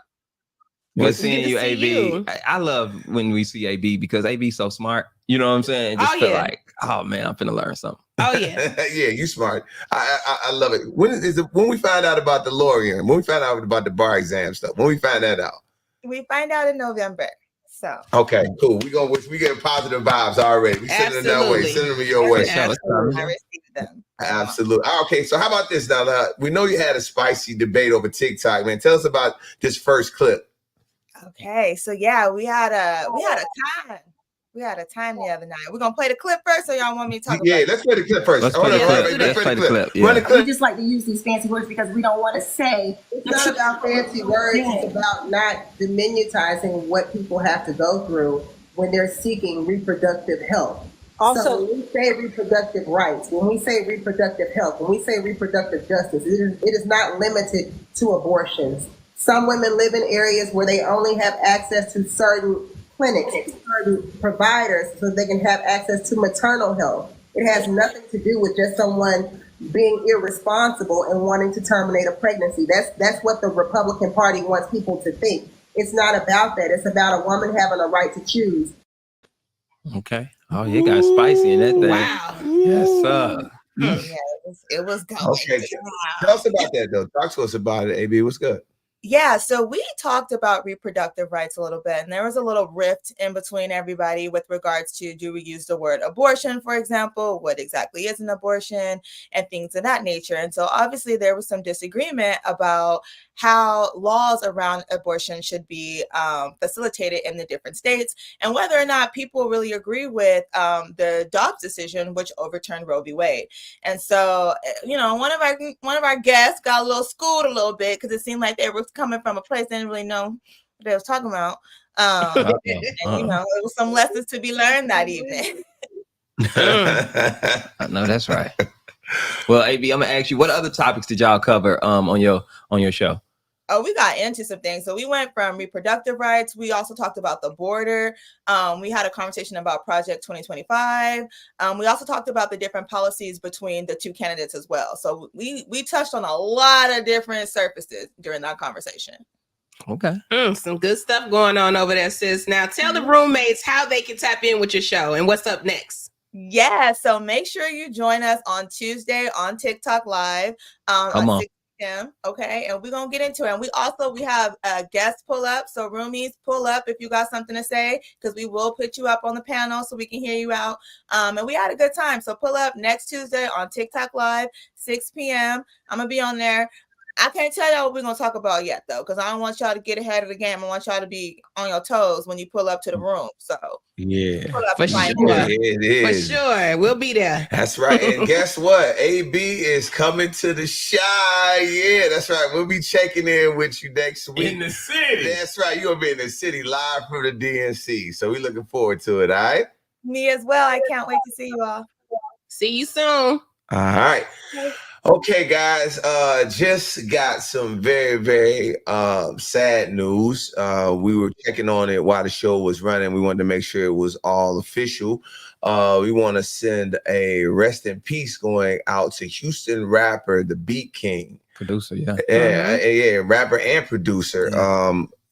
Good seeing you, AB. I love when we see AB because AB's so smart. You know what I'm saying? Just feel like, oh man, I'm finna learn something. Oh yeah, yeah, you smart. I love it. When we find out about the Lorien, when we find out about the bar exam stuff, when we find that out? We find out in November. So okay, cool. We get positive vibes already. We send them that way. Send them your way. I received them. Absolutely. Okay, so how about this now? We know you had a spicy debate over TikTok, man. Tell us about this first clip. Okay, so yeah, we had a time. We had a time the other night. We're gonna play the clip first, or y'all want me to talk about it? Let's play the clip first. Let's play the clip. We just like to use these fancy words because we don't want to say. It's not about fancy words. It's about not diminutizing what people have to go through when they're seeking reproductive health. Also, when we say reproductive rights, when we say reproductive health, when we say reproductive justice, it is not limited to abortions. Some women live in areas where they only have access to certain clinics, certain providers, so they can have access to maternal health. It has nothing to do with just someone being irresponsible and wanting to terminate a pregnancy. That's what the Republican Party wants people to think. It's not about that. It's about a woman having a right to choose. Okay. Oh, you got spicy in that thing. Wow. Yes, sir. Yeah, it was going. Okay. Tell us about that, though. Talk to us about it, AB. What's good? Yeah, so we talked about reproductive rights a little bit, and there was a little rift in between everybody with regards to, do we use the word abortion, for example? What exactly is an abortion and things of that nature? And so obviously there was some disagreement about how laws around abortion should be facilitated in the different states, and whether or not people really agree with the Dobbs decision, which overturned Roe v. Wade. And so, you know, one of our guests got a little schooled a little bit because it seemed like they were coming from a place they didn't really know what they was talking about. And you know, there was some lessons to be learned that evening. I know that's right. Well, AB, I'm gonna ask you, what other topics did y'all cover on your show? Oh, we got into some things. So we went from reproductive rights. We also talked about the border. We had a conversation about Project 2025. We also talked about the different policies between the two candidates as well. So we touched on a lot of different surfaces during that conversation. Okay. Some good stuff going on over there, sis. Now tell the roommates how they can tap in with your show and what's up next. Yeah, so make sure you join us on Tuesday on TikTok Live. Come on. Okay, and we're gonna get into it. And we have guests pull up, so roomies pull up if you got something to say, because we will put you up on the panel so we can hear you out. And we had a good time, so pull up next Tuesday on TikTok Live, 6 p.m. I'm gonna be on there. I can't tell y'all what we're gonna talk about yet, though, because I don't want y'all to get ahead of the game. I want y'all to be on your toes when you pull up to the room. So yeah, for sure, we'll be there. That's right. And guess what? AB is coming to the Shy. Yeah, that's right. We'll be checking in with you next week in the city. That's right. You'll be in the city live from the DNC. So we're looking forward to it. All right. Me as well. I can't wait to see you all. See you soon. All right. Okay, guys, just got some very, very sad news. We were checking on it while the show was running. We wanted to make sure it was all official. We want to send a rest in peace going out to Houston rapper, the BeatKing. Producer, yeah. Yeah, rapper and producer.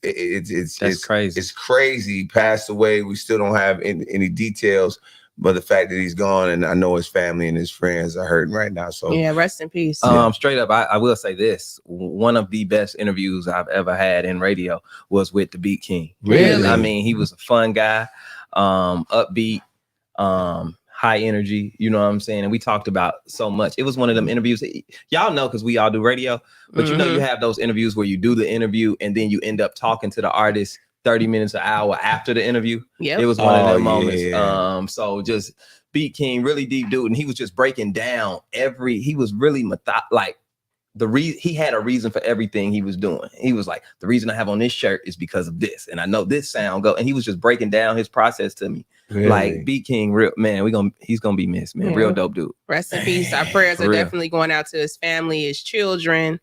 it's crazy. It's crazy. He passed away. We still don't have any details, but the fact that he's gone, and I know his family and his friends are hurting right now. So yeah, rest in peace. Straight up, I will say this: one of the best interviews I've ever had in radio was with the Beat King. Really? I mean, he was a fun guy, upbeat, high energy. You know what I'm saying? And we talked about so much. It was one of them interviews that, y'all know, because we all do radio, but you know, you have those interviews where you do the interview and then you end up talking to the artist 30 minutes, an hour after the interview. Yep. It was one of them moments. Yeah. So just Beat King, really deep dude, and he was just breaking down he was really he had a reason for everything he was doing. He was like, the reason I have on this shirt is because of this, and I know this sound go, and he was just breaking down his process to me. Really? Like Beat King, real man, he's gonna be missed, man. Yeah. Real dope dude. Rest in peace. Our prayers are real. definitely going out to his family, his children.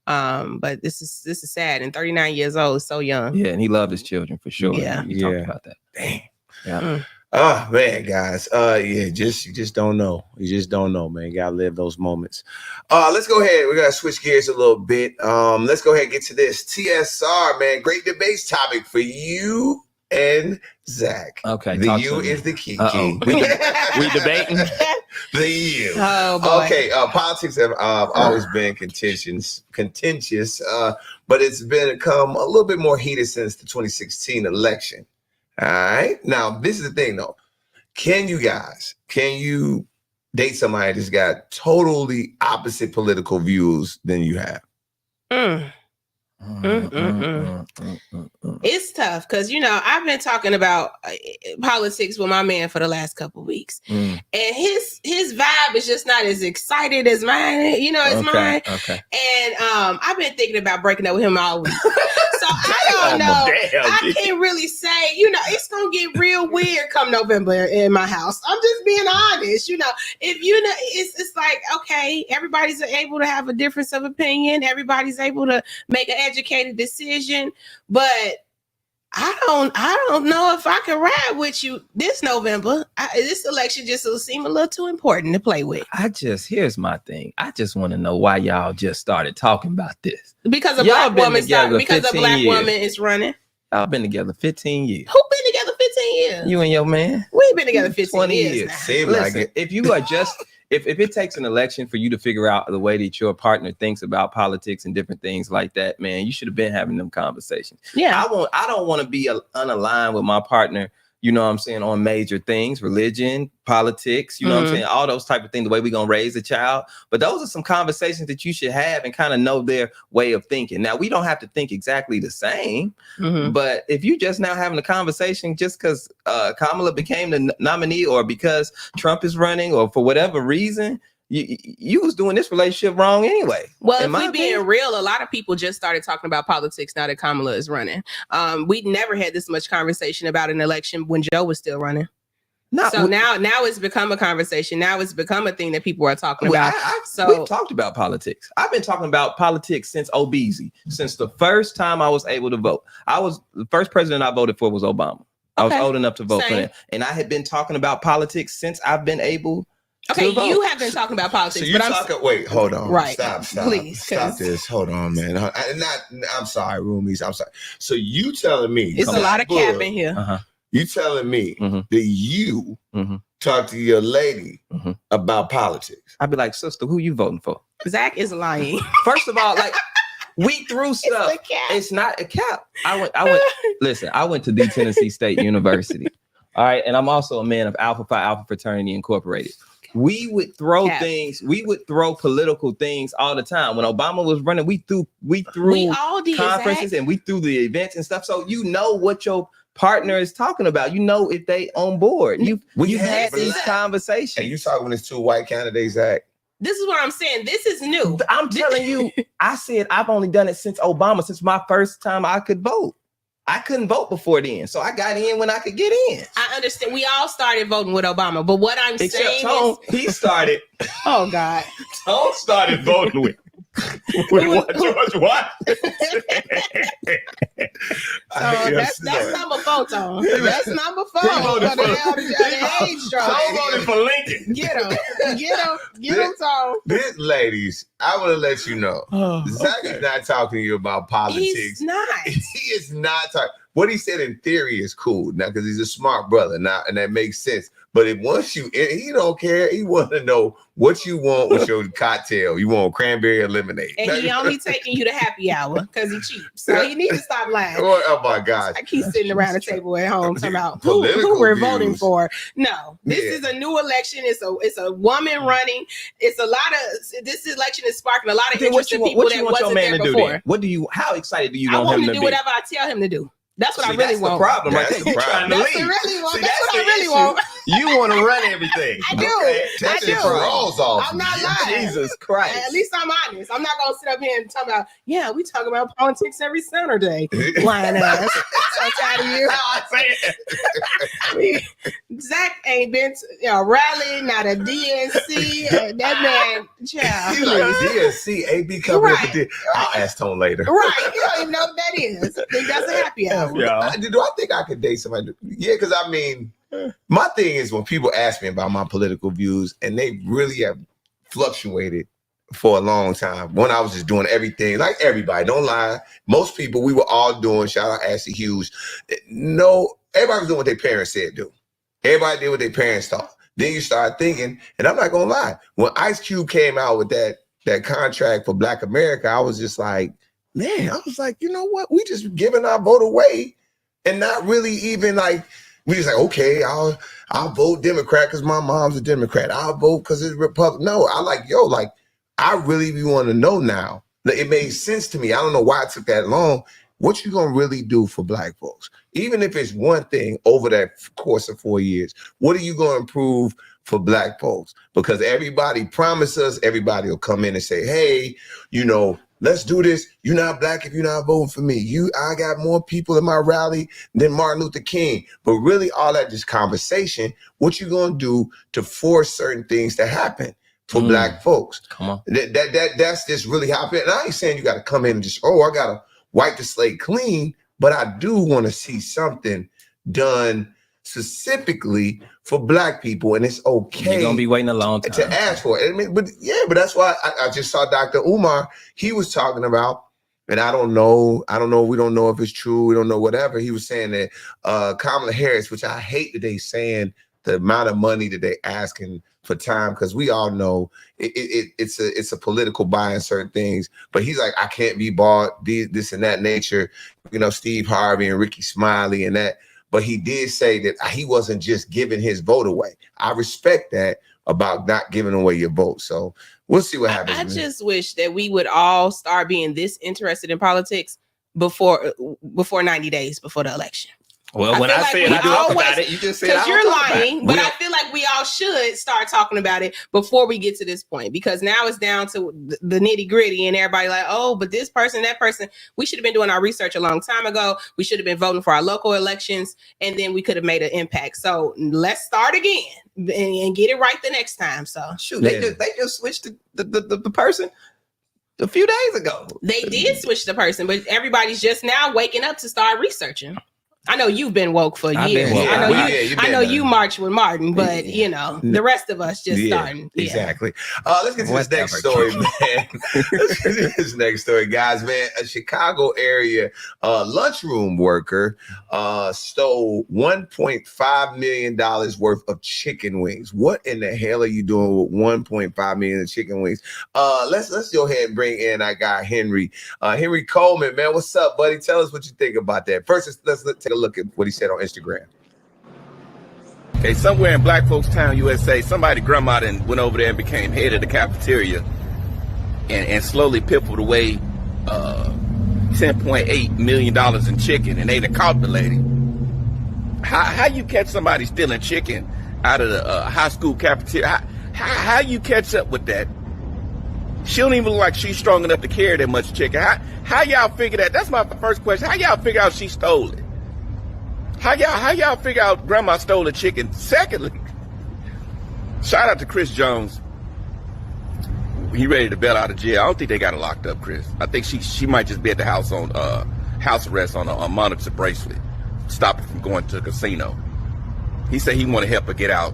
But this is sad. And 39 years old, so young. Yeah, and he loved his children for sure. Yeah. You talked about that. Damn. Yeah. Oh man, guys. You just don't know. You just don't know, man. You gotta live those moments. Let's go ahead. We're gonna switch gears a little bit. Let's go ahead and get to this. TSR, man. Great debates topic for you and Zach. Okay. The you is the key. We debating. The you. Oh boy. Okay. Politics have always been contentious, but it's become a little bit more heated since the 2016 election. All right. Now, this is the thing, though. Can you date somebody that's got totally opposite political views than you have? It's tough because, I've been talking about politics with my man for the last couple of weeks, and his vibe is just not as excited as mine. As mine. Okay. And I've been thinking about breaking up with him all week. So I don't know. I can't really say. It's gonna get real weird come November in my house. I'm just being honest. It's like, okay, everybody's able to have a difference of opinion. Everybody's able to make an educated decision, but I don't know if I can ride with you this November. This election just will seem a little too important to play with. Here's my thing. I just want to know why y'all just started talking about this. Because a black woman is running. Y'all been together 15 years. Who been together 15 years? You and your man. We've been together 15 20 years. Seems like it. If you are just if it takes an election for you to figure out the way that your partner thinks about politics and different things like that, man, you should have been having them conversations. Yeah. I don't want to be unaligned with my partner, you know what I'm saying, on major things, religion, politics, you know what I'm saying, all those type of things, the way we're going to raise a child. But those are some conversations that you should have and kind of know their way of thinking. Now, we don't have to think exactly the same, but if you just now having a conversation just because Kamala became the nominee or because Trump is running or for whatever reason, you was doing this relationship wrong anyway. Well, if we're being real, a lot of people just started talking about politics now that Kamala is running. We never had this much conversation about an election when Joe was still running. Now it's become a conversation. Now it's become a thing that people are talking about. We've talked about politics. I've been talking about politics since Obese, since the first time I was able to vote. The first president I voted for was Obama. I was old enough to vote for him. And I had been talking about politics since I've been able. Okay, you have been talking about politics. So wait, hold on. Right. Stop. Please. Stop this. Hold on, man. I'm sorry, roomies. I'm sorry. So you telling me. It's a lot of cap in here. You telling me that you talk to your lady about politics? I'd be like, sister, who you voting for? Zach is lying. First of all, like, we threw stuff. It's not a cap. Listen, I went to the Tennessee State University. All right. And I'm also a man of Alpha Phi Alpha Fraternity Incorporated. We would throw things. We would throw political things all the time. When Obama was running, we threw all did, conferences, Zach. And we threw the events and stuff. So you know what your partner is talking about. You know if they on board. You had these conversations. And you talking when it's two white candidates, Zach? This is what I'm saying. This is new. I'm telling you, I said I've only done it since Obama, since my first time I could vote. I couldn't vote before then, so I got in when I could get in. I understand. We all started voting with Obama, but what I'm saying Tone, he started. Oh God, Tone started voting with. George Washington. That's number 4, Tom. That's number 4. Tom voted for Lincoln. Get him, Tom. This, ladies, I want to let you know, Zach is not talking to you about politics. He's not. He is not talking. What he said in theory is cool now because he's a smart brother now, and that makes sense. But if once he don't care. He want to know what you want with your cocktail. You want cranberry or lemonade? And he only taking you to happy hour because he cheap. So he needs to stop lying. Oh my gosh! I keep sitting around the table at home talking about who we're voting for. No, this is a new election. It's a woman running. It's a lot of this election is sparking a lot of interest in people that wasn't there before. What do you? How excited do you want him him to do be? whatever I tell him to do. That's what I really want. That's the problem right there. You're trying to leave. That's what I really want. You want to run everything. I do. I do. I'm not lying. Jesus Christ. At least I'm honest. I'm not going to sit up here and talk about, we talk about politics every Saturday. Lying ass. So tired of you. Zach ain't been to a rally, not a DNC. That man, child. He's like, DNC, AB company. Right. I'll ask Tone later. Right. You don't even know what that is. I think that's a happy hour. Yeah. Do I think I could date somebody? Yeah, because I mean, my thing is when people ask me about my political views, and they really have fluctuated for a long time. When I was just doing everything, like everybody, don't lie. Most people, we were all doing, shout out Ashley Hughes. No, everybody was doing what their parents said do. Everybody did what their parents thought. Then you start thinking, and I'm not gonna lie, when Ice Cube came out with that contract for Black America, I was just like, man, I was like, you know what? We just giving our vote away and not really even like, we just like, okay, I'll vote Democrat because my mom's a Democrat. I'll vote because it's Republican. No, I like, I really want to know now. It made sense to me. I don't know why it took that long. What you gonna really do for Black folks? Even if it's one thing over that course of 4 years, what are you gonna improve for Black folks? Because everybody promised us, everybody will come in and say, hey, let's do this. You're not Black if you're not voting for me. I got more people in my rally than Martin Luther King. But really all that just conversation, what you gonna do to force certain things to happen for Black folks? Come on. That's just really how. And I ain't saying you got to come in and just, I got to wipe the slate clean. But I do want to see something done specifically for Black people, and it's okay. You're gonna be waiting a long time to ask for it. I mean, but that's why I just saw Dr. Umar. He was talking about, and I don't know. We don't know if it's true. We don't know whatever. He was saying that Kamala Harris, which I hate that they saying the amount of money that they asking for time, because we all know it's a political buy in certain things. But he's like, I can't be bought, this and that nature. Steve Harvey and Ricky Smiley and that. But he did say that he wasn't just giving his vote away. I respect that about not giving away your vote. So we'll see what happens. I just wish that we would all start being this interested in politics before 90 days before the election. Well, when I said I talk about it, you just said because you're lying. But I feel like we all should start talking about it before we get to this point, because now it's down to the nitty gritty, and everybody like, but this person, that person. We should have been doing our research a long time ago. We should have been voting for our local elections, and then we could have made an impact. So let's start again and get it right the next time. So shoot, they just switched the person a few days ago. They did switch the person, but everybody's just now waking up to start researching. I know you've been woke for years. I know you marched with Martin, but the rest of us just starting. Yeah. Exactly. Let's get to this next story, man. Let's get to this next story, guys. Man, a Chicago area lunchroom worker stole $1.5 million worth of chicken wings. What in the hell are you doing with $1.5 million of chicken wings? Let's go ahead and bring in our guy Henry. Henry Coleman, man. What's up, buddy? Tell us what you think about that. First, let's take a look at what he said on Instagram. Okay, somewhere in Black Folks Town, USA, somebody grandma and went over there and became head of the cafeteria and slowly pippled away $10.8 million in chicken, and they done caught the lady. How you catch somebody stealing chicken out of the high school cafeteria? How you catch up with that? She don't even look like she's strong enough to carry that much chicken. How y'all figure that? That's my first question. How y'all figure out she stole it? How y'all figure out grandma stole the chicken? Secondly, shout out to Chris Jones. he ready to bail out of jail. I don't think they got her locked up, Chris. I think she might just be at the house on house arrest on a monitor bracelet, stop her from going to a casino. He said he want to help her get out.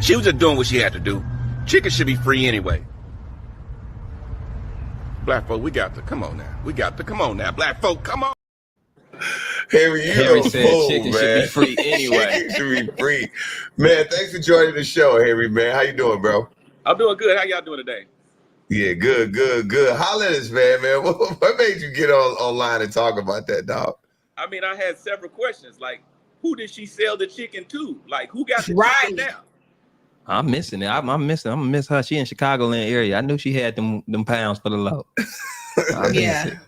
She was just doing what she had to do. Chicken should be free anyway. Black folk, we got to come on now. Black folk, come on. Henry, Henry said fool, chicken man. should be free anyway. Chicken should be free. Man, thanks for joining the show, Henry, man. How you doing, bro? I'm doing good. How y'all doing today? Yeah, good. Holla at us, man. What made you get online and talk about that, dog? I mean, I had several questions. Like, who did she sell the chicken to? Like, who got the chicken now? I'm missing it. I'm gonna miss her. She in Chicagoland area. I knew she had them pounds for the low. Yeah.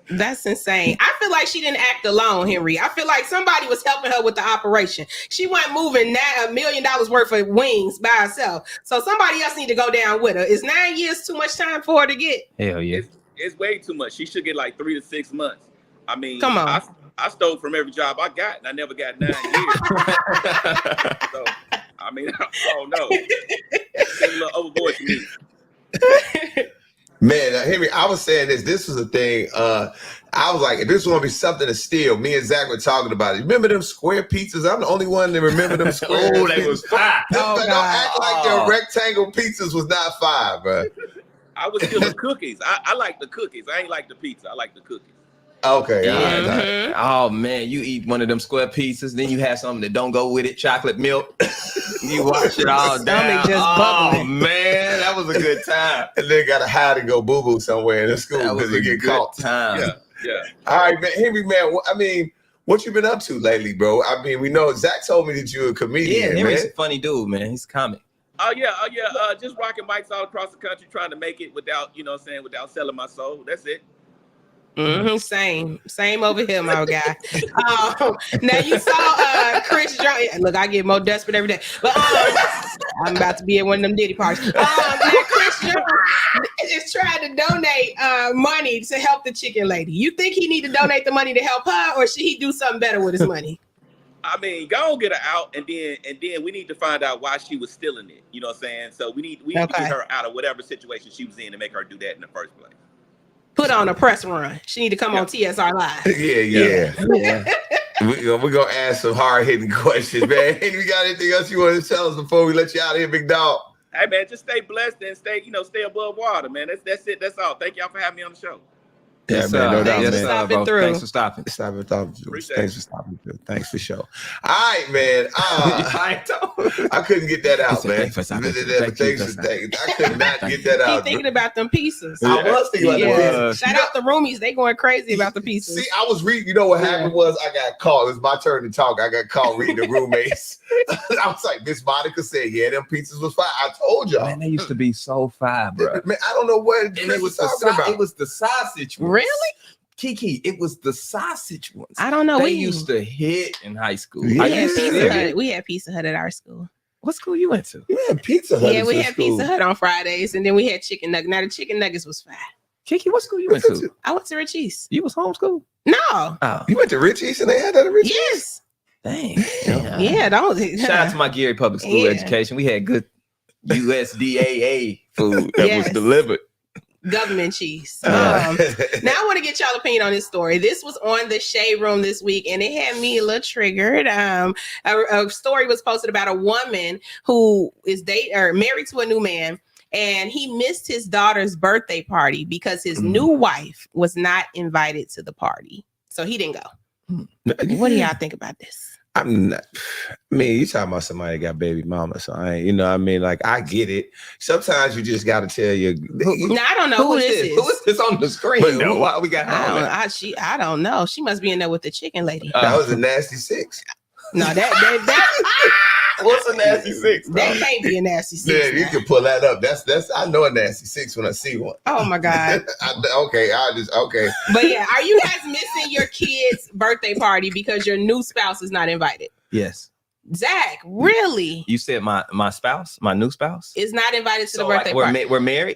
That's insane. I feel like she didn't act alone, Henry. I feel like somebody was helping her with the operation. She went moving $1 million worth of wings by herself. So somebody else need to go down with her. Is 9 years too much time for her to get? Hell yeah. It's way too much. She should get like 3 to 6 months. I mean, come on. I stole from every job I got, and I never got 9 years. So, I mean, I don't know. It's a little overboard to me. Man, Henry, I was saying this was a thing. I was like, if this was gonna be something to steal, me and Zach were talking about it. Remember them square pizzas? I'm the only one that remember them square. Oh, they was fire. Don't act like the rectangle pizzas was not fire, bro. I was still the cookies. I like the cookies. I ain't like the pizza. I like the cookies. Okay. All right. Oh man, you eat one of them square pizzas, then you have something that don't go with it, chocolate milk. You wash it all down. Oh man, that was a good time. And then got to hide and go boo boo somewhere in the school because you get caught. Time. Yeah. All right, man. Henry, man. I mean, what you been up to lately, bro? I mean, we know Zach told me that you're a comedian. Yeah, Henry's man. a funny dude, man. He's a comic. Oh yeah. Just rocking mics all across the country, trying to make it without, without selling my soul. That's it. Same over here, my guy. Now you saw Chris Jones. Look, I get more desperate every day, but I'm about to be at one of them Diddy parties. Chris Jones is trying to donate money to help the chicken lady. You think he need to donate the money to help her, or should he do something better with his money? I mean, go get her out, and then we need to find out why she was stealing it. You know what I'm saying? So we need to get her out of whatever situation she was in and make her do that in the first place. Put on a press run. She need to come on TSR Live. Yeah. We're gonna ask some hard hitting questions, man. Hey, you got anything else you want to tell us before we let you out of here, big dog? Hey man, just stay blessed and stay above water, man. That's it. That's all. Thank y'all for having me on the show. Yeah, man, no doubt, man. Thanks for stopping. Thanks for stopping through. Thanks for sure. All right, man. I couldn't get that out, man. I could not get that out. Keep thinking about them pieces. I was thinking about them pieces. Shout out the roomies. They going crazy about the pieces. See, I was reading. You know what happened was I got called. It was my turn to talk. I got called reading the roommates. I was like, Miss Monica said, yeah, them pizzas was fire. I told y'all. Man, they used to be so fire, bro. Man, I don't know what it was talking about. It was the sausage ones. Really? Kiki, it was the sausage ones. I don't know. They used to hit in high school. We had Pizza Hut at our school. What school you went to? We had Pizza Hut. Yeah, we had Pizza Hut on Fridays, and then we had chicken nuggets. Now the chicken nuggets was fire. Kiki, what school you went to? I went to Rich East. You was homeschooled? No. Oh. You went to Rich East and they had that at Rich East? Yes. Dang. Yeah, don't. Shout out to my Gary Public School education. We had good USDAA food that was delivered. Government cheese. Now I want to get y'all opinion on this story. This was on the Shade Room this week, and it had me a little triggered. A story was posted about a woman who is married to a new man, and he missed his daughter's birthday party because his new wife was not invited to the party, so he didn't go. What do y'all think about this? I'm not. I mean, you talking about somebody that got baby mama, so I ain't. You know, what I mean, like I get it. Sometimes you just got to tell you. Now I don't know who this is. Who is this on the screen? Though? Why we got? I don't know. She must be in there with the chicken lady. That was a nasty six. No, that what's a nasty six? That can't be a nasty six. Yeah, you can pull that up. That's I know a nasty six when I see one. Oh my god. Okay. But yeah, are you guys missing your kid's birthday party because your new spouse is not invited? Yes. Zach, really? You said my spouse, my new spouse, is not invited to the birthday party. We're married.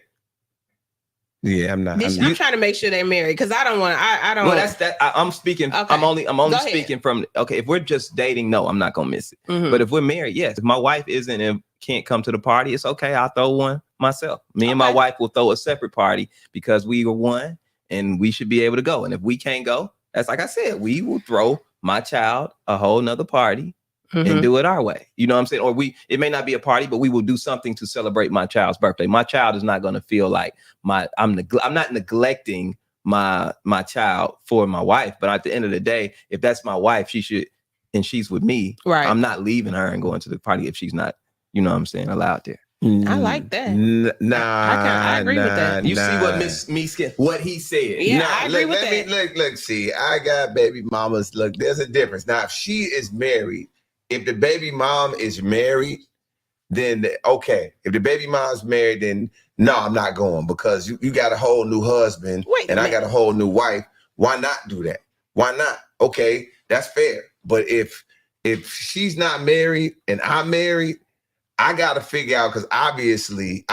Yeah, I'm not. I'm trying to make sure they're married because I don't want. I don't. Well, that's that. I'm speaking. Okay. I'm only speaking from. Okay, if we're just dating, no, I'm not gonna miss it. Mm-hmm. But if we're married, yes. If my wife isn't and can't come to the party, it's okay. I'll throw one. myself. Me and my wife will throw a separate party because we were one and we should be able to go. And if we can't go, that's like I said, we will throw my child a whole nother party and do it our way. You know what I'm saying? Or it may not be a party, but we will do something to celebrate my child's birthday. My child is not going to feel like I'm not neglecting my child for my wife. But at the end of the day, if that's my wife, she should, and she's with me, right? I'm not leaving her and going to the party if she's not, you know what I'm saying, allowed there. I like that. I agree with that. You see what Miss Meeskin, what he said. Yeah, I agree with that. Look, see, I got baby mamas. Look, there's a difference. Now, if she is married, if the baby mom is married, then okay. If the baby mom's married, then no, I'm not going because you got a whole new husband and I got a whole new wife. Why not do that? Why not? Okay, that's fair. But if she's not married and I'm married, I got to figure out, because obviously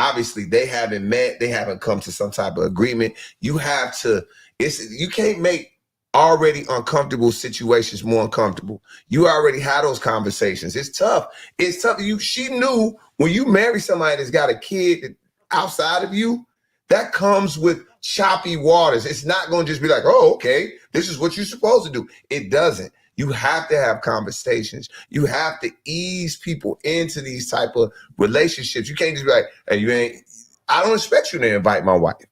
they haven't met, they haven't come to some type of agreement. You have to, you can't make already uncomfortable situations more uncomfortable. You already had those conversations. It's tough. It's tough. She knew when you marry somebody that's got a kid outside of you, that comes with choppy waters. It's not going to just be like, oh, okay, this is what you're supposed to do. It doesn't. You have to have conversations. You have to ease people into these type of relationships. You can't just be like, hey, I don't expect you to invite my wife.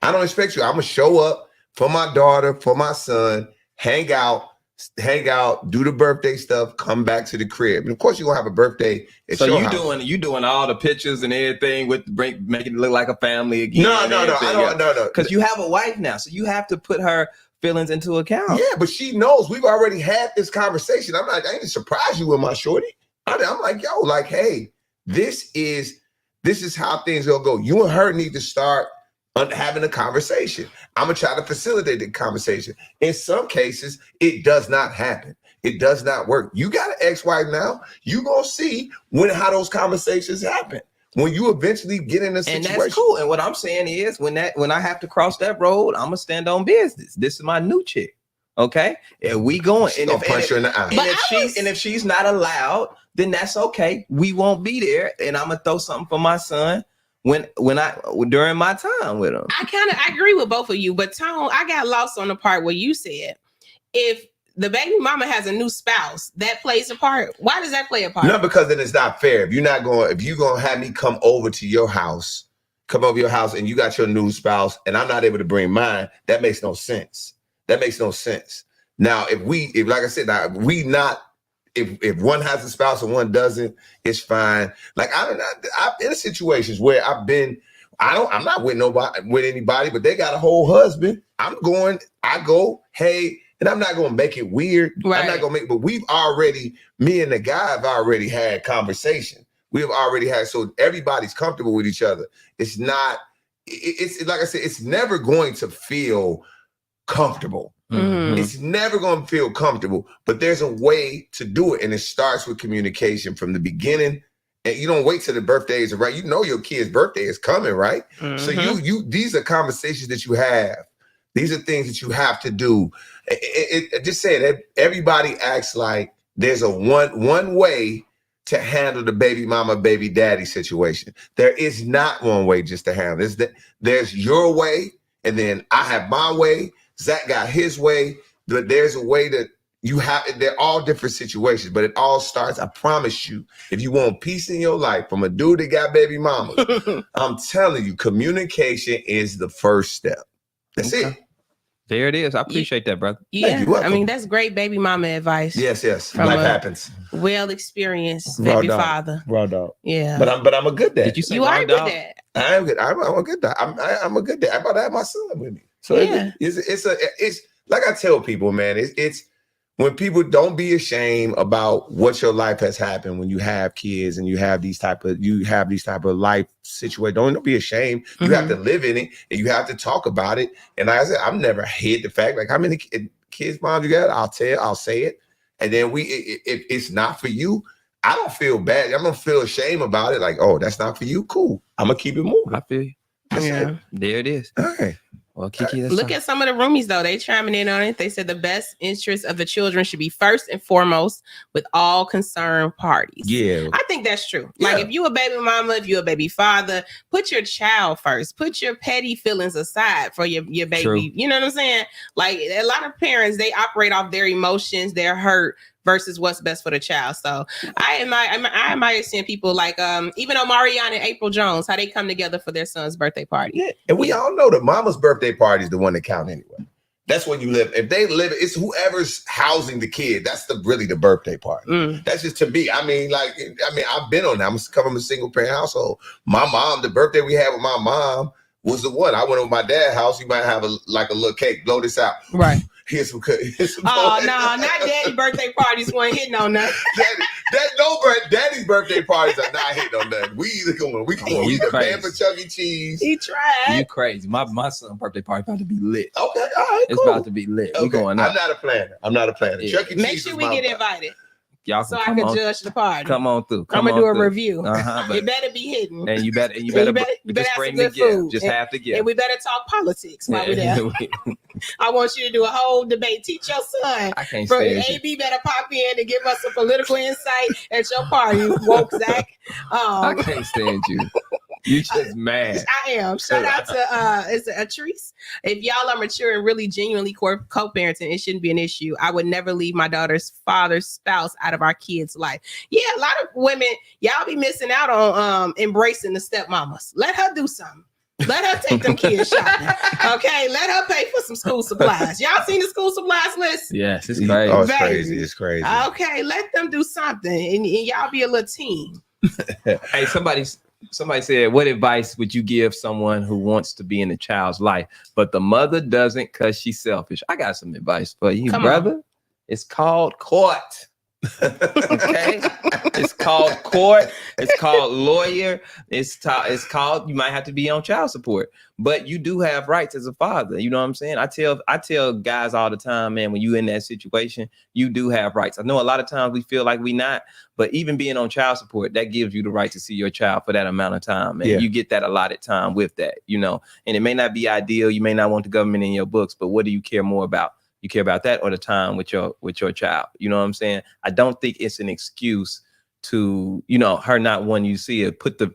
I don't expect you. I'm going to show up for my daughter, for my son, hang out, do the birthday stuff, come back to the crib. And of course, you're going to have a birthday at your house. You doing all the pictures and everything making it look like a family again. No. Because you have a wife now, so you have to put her feelings into account. Yeah, but she knows we've already had this conversation. I ain't surprise you with my shorty. I'm like, yo, like, hey, this is how things will go. You and her need to start having a conversation. I'm gonna try to facilitate the conversation. In some cases, it does not happen. It does not work. You got an ex-wife now. You gonna see how those conversations happen. When you eventually get in a situation. And that's cool. And what I'm saying is when I have to cross that road, I'm gonna stand on business. This is my new chick. Okay. And we going. And punch her in the eye. And if she's not allowed, then that's okay. We won't be there. And I'm gonna throw something for my son during my time with him. I agree with both of you, but Tone, I got lost on the part where you said if the baby mama has a new spouse, that plays a part. Why does that play a part? No, because then it's not fair. If you're gonna have me come over your house and you got your new spouse and I'm not able to bring mine, that makes no sense. Now, if like I said, if one has a spouse and one doesn't, it's fine. Like I'm in situations where I'm not with anybody, but they got a whole husband. I go, hey. And I'm not going to make it weird. Right. I'm not going to but me and the guy have already had conversation. We have already had, so everybody's comfortable with each other. It's like I said, it's never going to feel comfortable. Mm-hmm. It's never going to feel comfortable, but there's a way to do it. And it starts with communication from the beginning. And you don't wait till the birthday is right. You know your kid's birthday is coming, right? Mm-hmm. So these are conversations that you have. These are things that you have to do. Just saying that everybody acts like there's a one way to handle the baby mama, baby daddy situation. There is not one way just to handle this. There's your way, and then I have my way. Zach got his way. But there's a way that you have. They're all different situations, but it all starts. I promise you, if you want peace in your life from a dude that got baby mama, I'm telling you, communication is the first step. That's it. There it is. I appreciate that, brother. Yeah, I mean, that's great baby mama advice. Yes. Life happens. Well-experienced baby father. Raw dog. Yeah. But I'm a good dad. Did you say you are a good dad? I am good. I'm a good dad. I'm a good dad. I'm about to have my son with me. So yeah. It's like I tell people, man, it's when people don't be ashamed about what your life has happened when you have kids and you have these type of life situations. Don't be ashamed. You mm-hmm. have to live in it and you have to talk about it. And like I said, I've never hid the fact, like how many kids, mom, you got? I'll say it. And then if it's not for you, I don't feel bad. I don't feel ashamed about it. Like, oh, that's not for you. Cool. I'm gonna keep it moving. I feel you. There it is. All right. Well, Keke, look at some of the roomies though. They chiming in on it. They said the best interest of the children should be first and foremost with all concerned parties. Yeah, I think that's true. Like if you a baby mama, if you a baby father, put your child first. Put your petty feelings aside for your baby. True. You know what I'm saying? Like a lot of parents, they operate off their emotions, their hurt versus what's best for the child. So I admire seeing people like even Omarion and April Jones, how they come together for their son's birthday party. Yeah, and we all know that mama's birthday party is the one that count anyway. That's when you live. If they live, it's whoever's housing the kid. That's really the birthday party. That's just to me. I mean, I've been on that. I'm coming from a single parent household. My mom, the birthday we had with my mom was the one. I went over my dad's house. You might have a little cake. Blow this out. Right. Here's some. Oh no, not daddy birthday parties. One hitting on nothing. Daddy's birthday parties are not hitting on nothing. We either either paying for Chuck E. Cheese. He tried. You crazy? My son's birthday party about to be lit. Okay, all right, it's about to be lit. Okay. We going up. I'm not a planner. Yeah. Chuck E. Cheese. Make sure we get invited. Y'all so I can judge the party. Come on through. I'm gonna do a review. But it better be hidden. And you better just bring have the some good gift. food. Just have the gift. And we better talk politics while we're there. I want you to do a whole debate. Teach your son. I can't stand AB better pop in and give us some political insight at your party. Woke Zach. I can't stand you. You just mad. I am. Shout out to is it Atrice? If y'all are mature and really genuinely co-parenting, it shouldn't be an issue. I would never leave my daughter's father's spouse out of our kids' life. Yeah, a lot of women, y'all be missing out on embracing the stepmamas. Let her do something. Let her take them kids shopping. Okay, let her pay for some school supplies. Y'all seen the school supplies list? Yes, it's crazy. Oh, it's crazy. It's crazy. Okay, let them do something, and y'all be a little team. Hey, somebody said, what advice would you give someone who wants to be in the child's life, but the mother doesn't because she's selfish? I got some advice for you, brother. It's called court. Okay, it's called court. It's called lawyer. It's called. You might have to be on child support, but you do have rights as a father. You know what I'm saying? I tell guys all the time, man. When you in that situation, you do have rights. I know a lot of times we feel like we not, but even being on child support, that gives you the right to see your child for that amount of time, man. Yeah. You get that allotted time with that, you know. And it may not be ideal. You may not want the government in your books, but what do you care more about? You care about that or the time with your child? You know what I'm saying? I don't think it's an excuse to, you know, her not wanting you to see it. Put the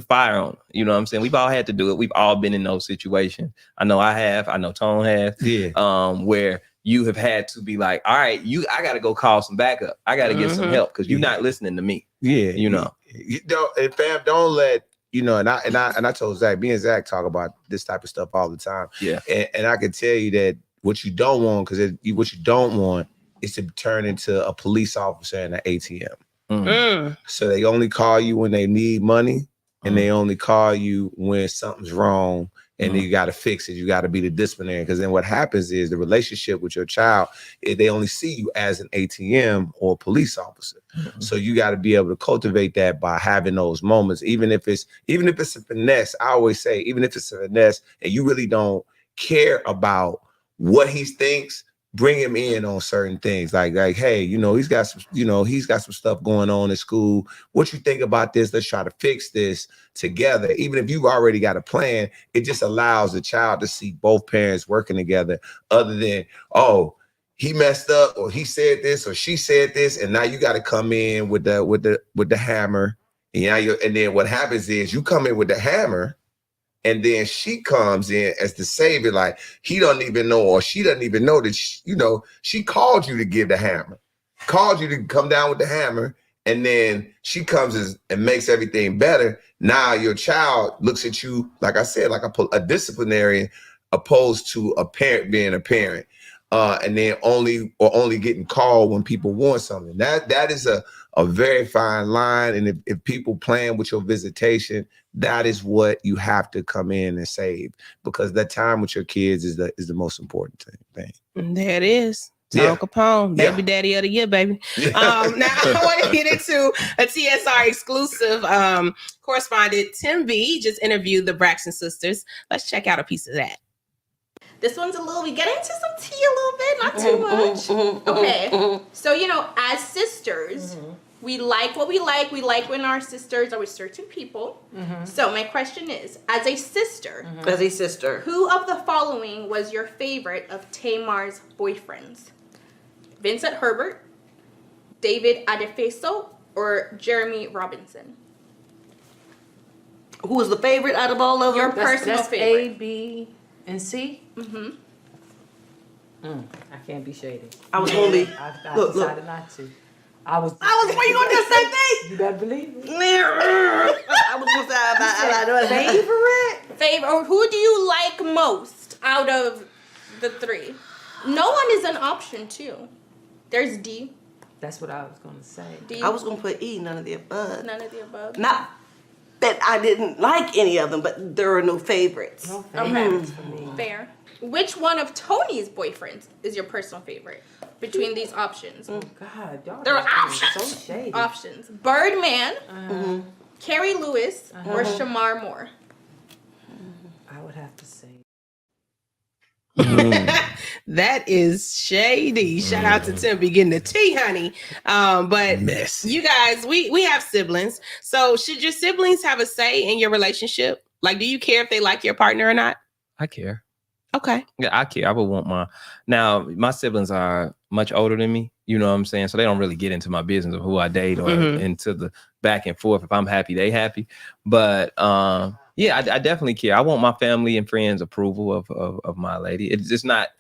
fire on. You know what I'm saying? We've all had to do it. We've all been in those situations. I know I have. I know Tone has. Yeah. Where you have had to be like, all right, I got to go call some backup. I got to get some help because you're not listening to me. Yeah. You know. You don't, and fam, don't let. You know, and I told Zach, me and Zach talk about this type of stuff all the time. Yeah. And I can tell you that what you don't want, what you don't want is to turn into a police officer in an ATM. So they only call you when they need money, and they only call you when something's wrong, and then you got to fix it. You got to be the disciplinarian, because then what happens is the relationship with your child, they only see you as an ATM or a police officer. So you got to be able to cultivate that by having those moments, even if it's a finesse. I always say, even if it's a finesse, and you really don't care about what he thinks, bring him in on certain things. Like, hey, you know, he's got some stuff going on in school. What you think about this? Let's try to fix this together. Even if you've already got a plan, it just allows the child to see both parents working together, other than, oh, he messed up, or he said this, or she said this, and now you got to come in with the hammer. And then what happens is you come in with the hammer, and then she comes in as the savior, like he doesn't even know, or she doesn't even know that she called you to give the hammer, called you to come down with the hammer, and then she comes and makes everything better. Now your child looks at you, like I said, like a disciplinarian, opposed to a parent being a parent, and then only getting called when people want something. That is a very fine line, and if people playing with your visitation, that is what you have to come in and save, because that time with your kids is the most important thing. There it is. Tom Kapone, baby daddy of the year, baby. Now I want to get into a TSR exclusive. Correspondent Tim B just interviewed the Braxton sisters. Let's check out a piece of that. This one's we get into some tea a little bit, not too much. Okay. So, as sisters, we like what we like. We like when our sisters are with certain people. So my question is, as a sister, who of the following was your favorite of Tamar's boyfriends? Vincent Herbert, David Adefeso, or Jeremy Robinson? Who was the favorite out of all of them? Your personal that's favorite. A, B, and C? I can't be shady. I was gonna be. I Look. decided not to. I was. Were you gonna do the same thing? You better believe it. I was gonna say Favorite? Or who do you like most out of the three? No one is an option too. There's D. That's what I was gonna say. D. I was gonna put E. None of the above. None of the above. Not that I didn't like any of them, but there are no favorites. No favorites for me. Fair. Which one of Tony's boyfriends is your personal favorite between these options? Oh God, y'all. There are options. So shady. Options: Birdman, Carrie Lewis, or Shamar Moore. I would have to say. That is shady. Shout out to Tempe getting the tea, honey. But you guys, we have siblings. So should your siblings have a say in your relationship? Like, do you care if they like your partner or not? I care. Okay. Yeah, I care. I would want my siblings are much older than me, you know what I'm saying? So they don't really get into my business of who I date or into the back and forth. If I'm happy, they happy. But yeah, I definitely care. I want my family and friends' approval of my lady. It's not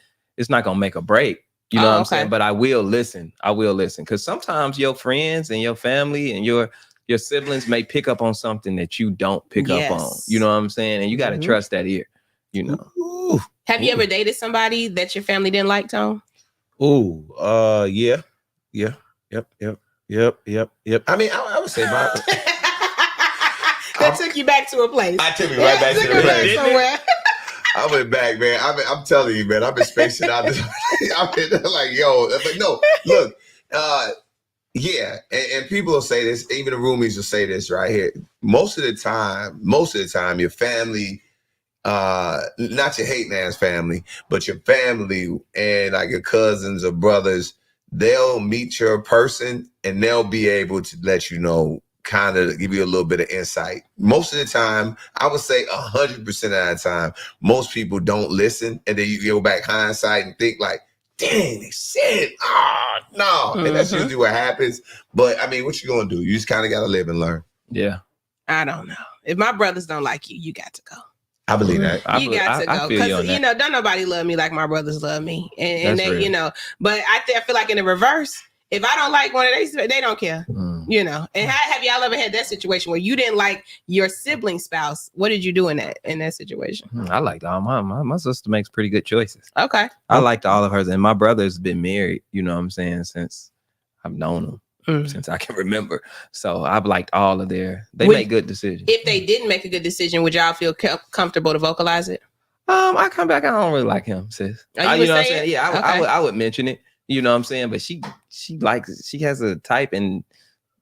gonna make a break. You know what I'm saying? But I will listen. Because sometimes your friends and your family and your siblings may pick up on something that you don't pick up on. You know what I'm saying? And you got to trust that ear, you know. Ooh. Have you ever dated somebody that your family didn't like, Tone? Ooh, yeah. Yep. I mean, I would say my that took you back to a place. I took me right back to the place. Somewhere. I went back, man. I'm telling you, man. I've been spacing out this. I've been like, yo, but no, look, yeah, and people will say this. Even the roomies will say this right here. Most of the time, your family, not your hating ass family, but your family and like your cousins or brothers, they'll meet your person and they'll be able to let you know, kind of give you a little bit of insight. Most of the time, I would say 100% of the time, most people don't listen, and then you go back hindsight and think like, dang, they said, no. And that's usually what happens. But I mean, what you gonna do? You just kind of gotta live and learn. Yeah. I don't know. If my brothers don't like you, you got to go. I believe that. You got to go. Because, don't nobody love me like my brothers love me. And they, but I feel like in the reverse, if I don't like one of they don't care. And have y'all ever had that situation where you didn't like your sibling spouse? What did you do in that situation? I liked all my sister makes pretty good choices. Okay. I liked all of hers, and my brother's been married, you know what I'm saying, since I've known them, since I can remember. So I've liked all of they make good decisions. If they didn't make a good decision, would y'all feel comfortable to vocalize it? I come back, I don't really like him, sis. You know what I'm saying? Yeah, I would mention it. You know what I'm saying? But she has a type, and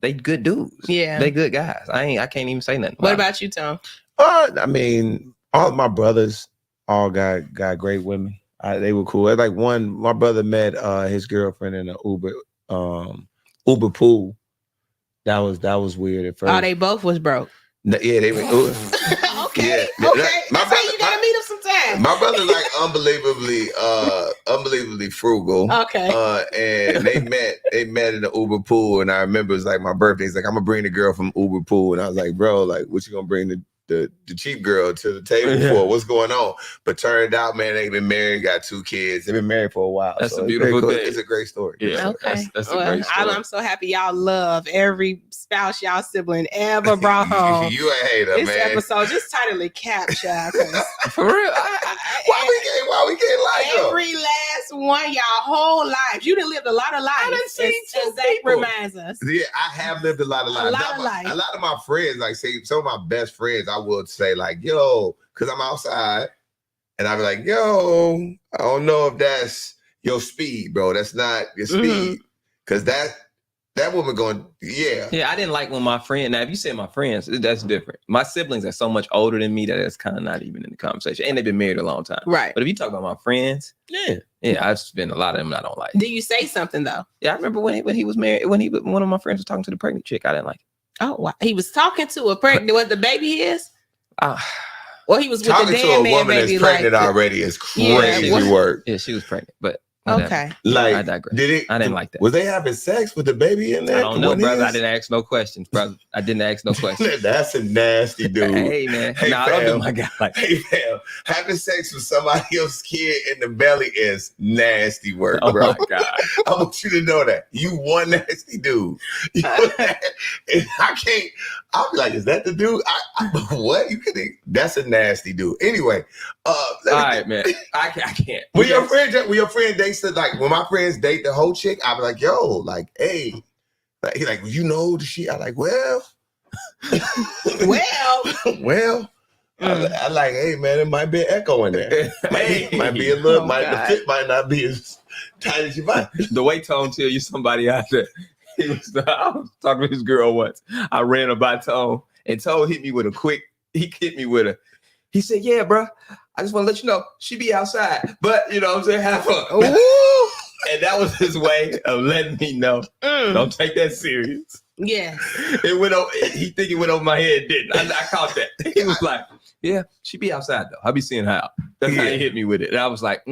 they good dudes. Yeah. They good guys. I can't even say nothing. What about you, Tom? I mean, all of my brothers all got great women. They were cool. Like my brother met his girlfriend in an Uber pool. That was weird at first. Oh, they both was broke. Yeah, they were. Okay. Yeah. Okay. That's how you gotta meet them sometime. My brother's like unbelievably frugal. Okay. And they met in the Uber pool, and I remember it was like my birthday. He's like, I'm gonna bring the girl from Uber pool, and I was like, bro, like, what you gonna bring the cheap girl to the table for? What's going on? But turned out, man, they've been married, got 2 kids. They've been married for a while. That's a beautiful thing. It's a great story. Yeah. Okay. That's a great story. I'm so happy y'all love every spouse y'all sibling ever brought home. You a hater, this man. This episode just titly captured. For real. Why we can't like them? Every last one y'all whole lives. You done lived a lot of lives. I done seen as Zach reminds us. Yeah, I have lived a lot of lives. A lot of my friends, like say some of my best friends, I would say like, yo, because I'm outside, and I'd be like, yo, I don't know if that's your speed, bro. That's not your speed. Because That woman going, yeah. Yeah, I didn't like when my friend, now if you say my friends, that's different. My siblings are so much older than me that it's kind of not even in the conversation. And they've been married a long time. Right. But if you talk about my friends, yeah, I've spent a lot of them I don't like. Do you say something though? Yeah, I remember when he was married, when one of my friends was talking to the pregnant chick, I didn't like it. Oh, wow. He was talking to a pregnant, what the baby is? Or he was with talking the to dead a man woman baby, that's pregnant like, already is crazy work. Yeah, she was pregnant, but okay. Like, I digress. I didn't like that. Was they having sex with the baby in there? I don't know, brother. I didn't ask no questions, brother. I didn't ask no questions. That's a nasty dude. Hey, man. Hey, I don't do my guy like hey, fam. Having sex with somebody else's kid in the belly is nasty work, Oh, bro. my God. I want you to know that. You one nasty dude. And I can't, I'll be like, is that the dude? What? You could that's a nasty dude. Anyway. All right, man. I can't. When your friend dates like when my friends date the whole chick, I'll be like, yo, like, hey, like, he like, you know the shit. I like, well. I like, hey man, it might be an echo in there. Might be a little, the fit might not be as tight as you might. The way Tone tell you somebody out there. I was talking to this girl once. I ran her by Tone, and Tone hit me with he said, yeah, bro, I just want to let you know she be outside, but you know what I'm saying, have fun. And that was his way of letting me know, don't take that serious. Yeah. It went over, he think it went over my head, didn't I? I caught that. He was like, yeah, she be outside though. I be seeing her out. That's how he hit me with it. And I was like,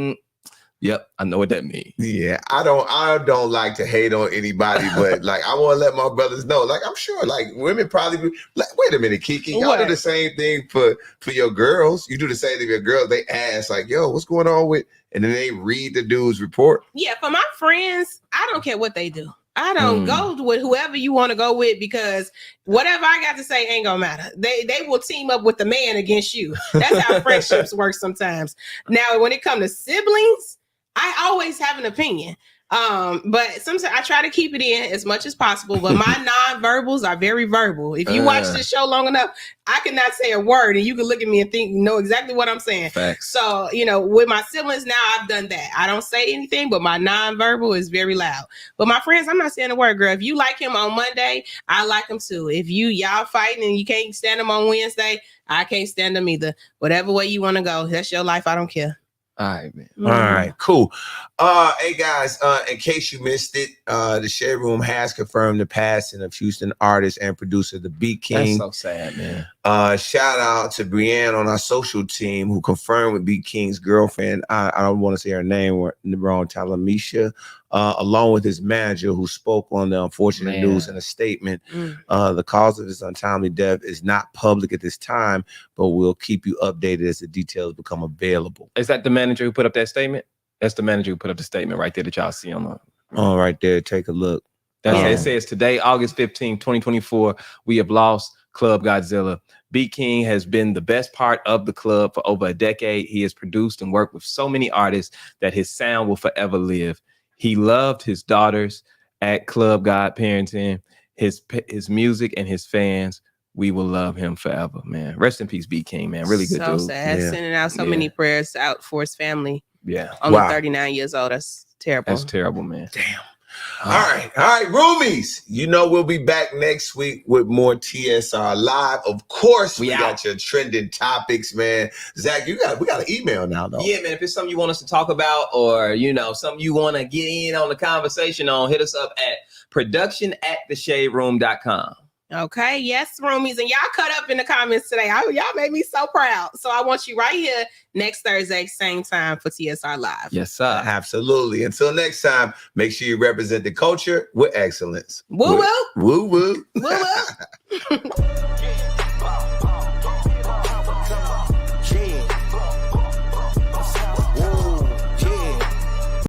yep, I know what that means. Yeah, I don't like to hate on anybody, but like I want to let my brothers know. Like I'm sure, like women probably be like, wait a minute, Keke, y'all do the same thing for your girls. You do the same thing for your girls. They ask like, yo, what's going on with? And then they read the dude's report. Yeah, for my friends, I don't care what they do. I don't go with whoever you want to go with because whatever I got to say ain't gonna matter. They will team up with the man against you. That's how friendships work sometimes. Now, when it comes to siblings, I always have an opinion. But sometimes I try to keep it in as much as possible. But my non-verbals are very verbal. If you watch this show long enough, I cannot say a word and you can look at me and know exactly what I'm saying. Facts. So, with my siblings now, I've done that. I don't say anything, but my non-verbal is very loud. But my friends, I'm not saying a word, girl. If you like him on Monday, I like him too. If y'all fighting and you can't stand him on Wednesday, I can't stand him either. Whatever way you want to go, that's your life. I don't care. All right, man. All right, cool. Hey guys, in case you missed it, the Shade Room has confirmed the passing of Houston artist and producer, the BeatKing. That's so sad, man. Shout out to Brienne on our social team who confirmed with BeatKing's girlfriend. I don't want to say her name wrong, Talamisha, along with his manager who spoke on the unfortunate news in a statement. The cause of his untimely death is not public at this time, but we'll keep you updated as the details become available. Is that the manager who put up that statement? That's the manager who put up the statement right there that y'all see on the right there. Take a look. It says today, August 15, 2024, we have lost Club Godzilla. BeatKing has been the best part of the club for over a decade. He has produced and worked with so many artists that his sound will forever live. He loved his daughters at Club God Parenting, his music and his fans. We will love him forever, man. Rest in peace, BeatKing, man. Really good dude. So sad. Sending out so many prayers out for his family. Yeah. Only 39 years old. That's terrible. That's terrible, man. Damn. All right, roomies. We'll be back next week with more TSR Live. Of course, we got your trending topics, man. Zach, we got an email now, though. Yeah, man. If it's something you want us to talk about, or something you want to get in on the conversation on, hit us up at production@theshaderoom.com. Okay, yes, roomies, and y'all cut up in the comments today. Y'all made me so proud. So I want you right here next Thursday, same time for TSR Live. Yes, sir. Absolutely. Until next time, make sure you represent the culture with excellence. Woo woo. Woo woo. Woo woo.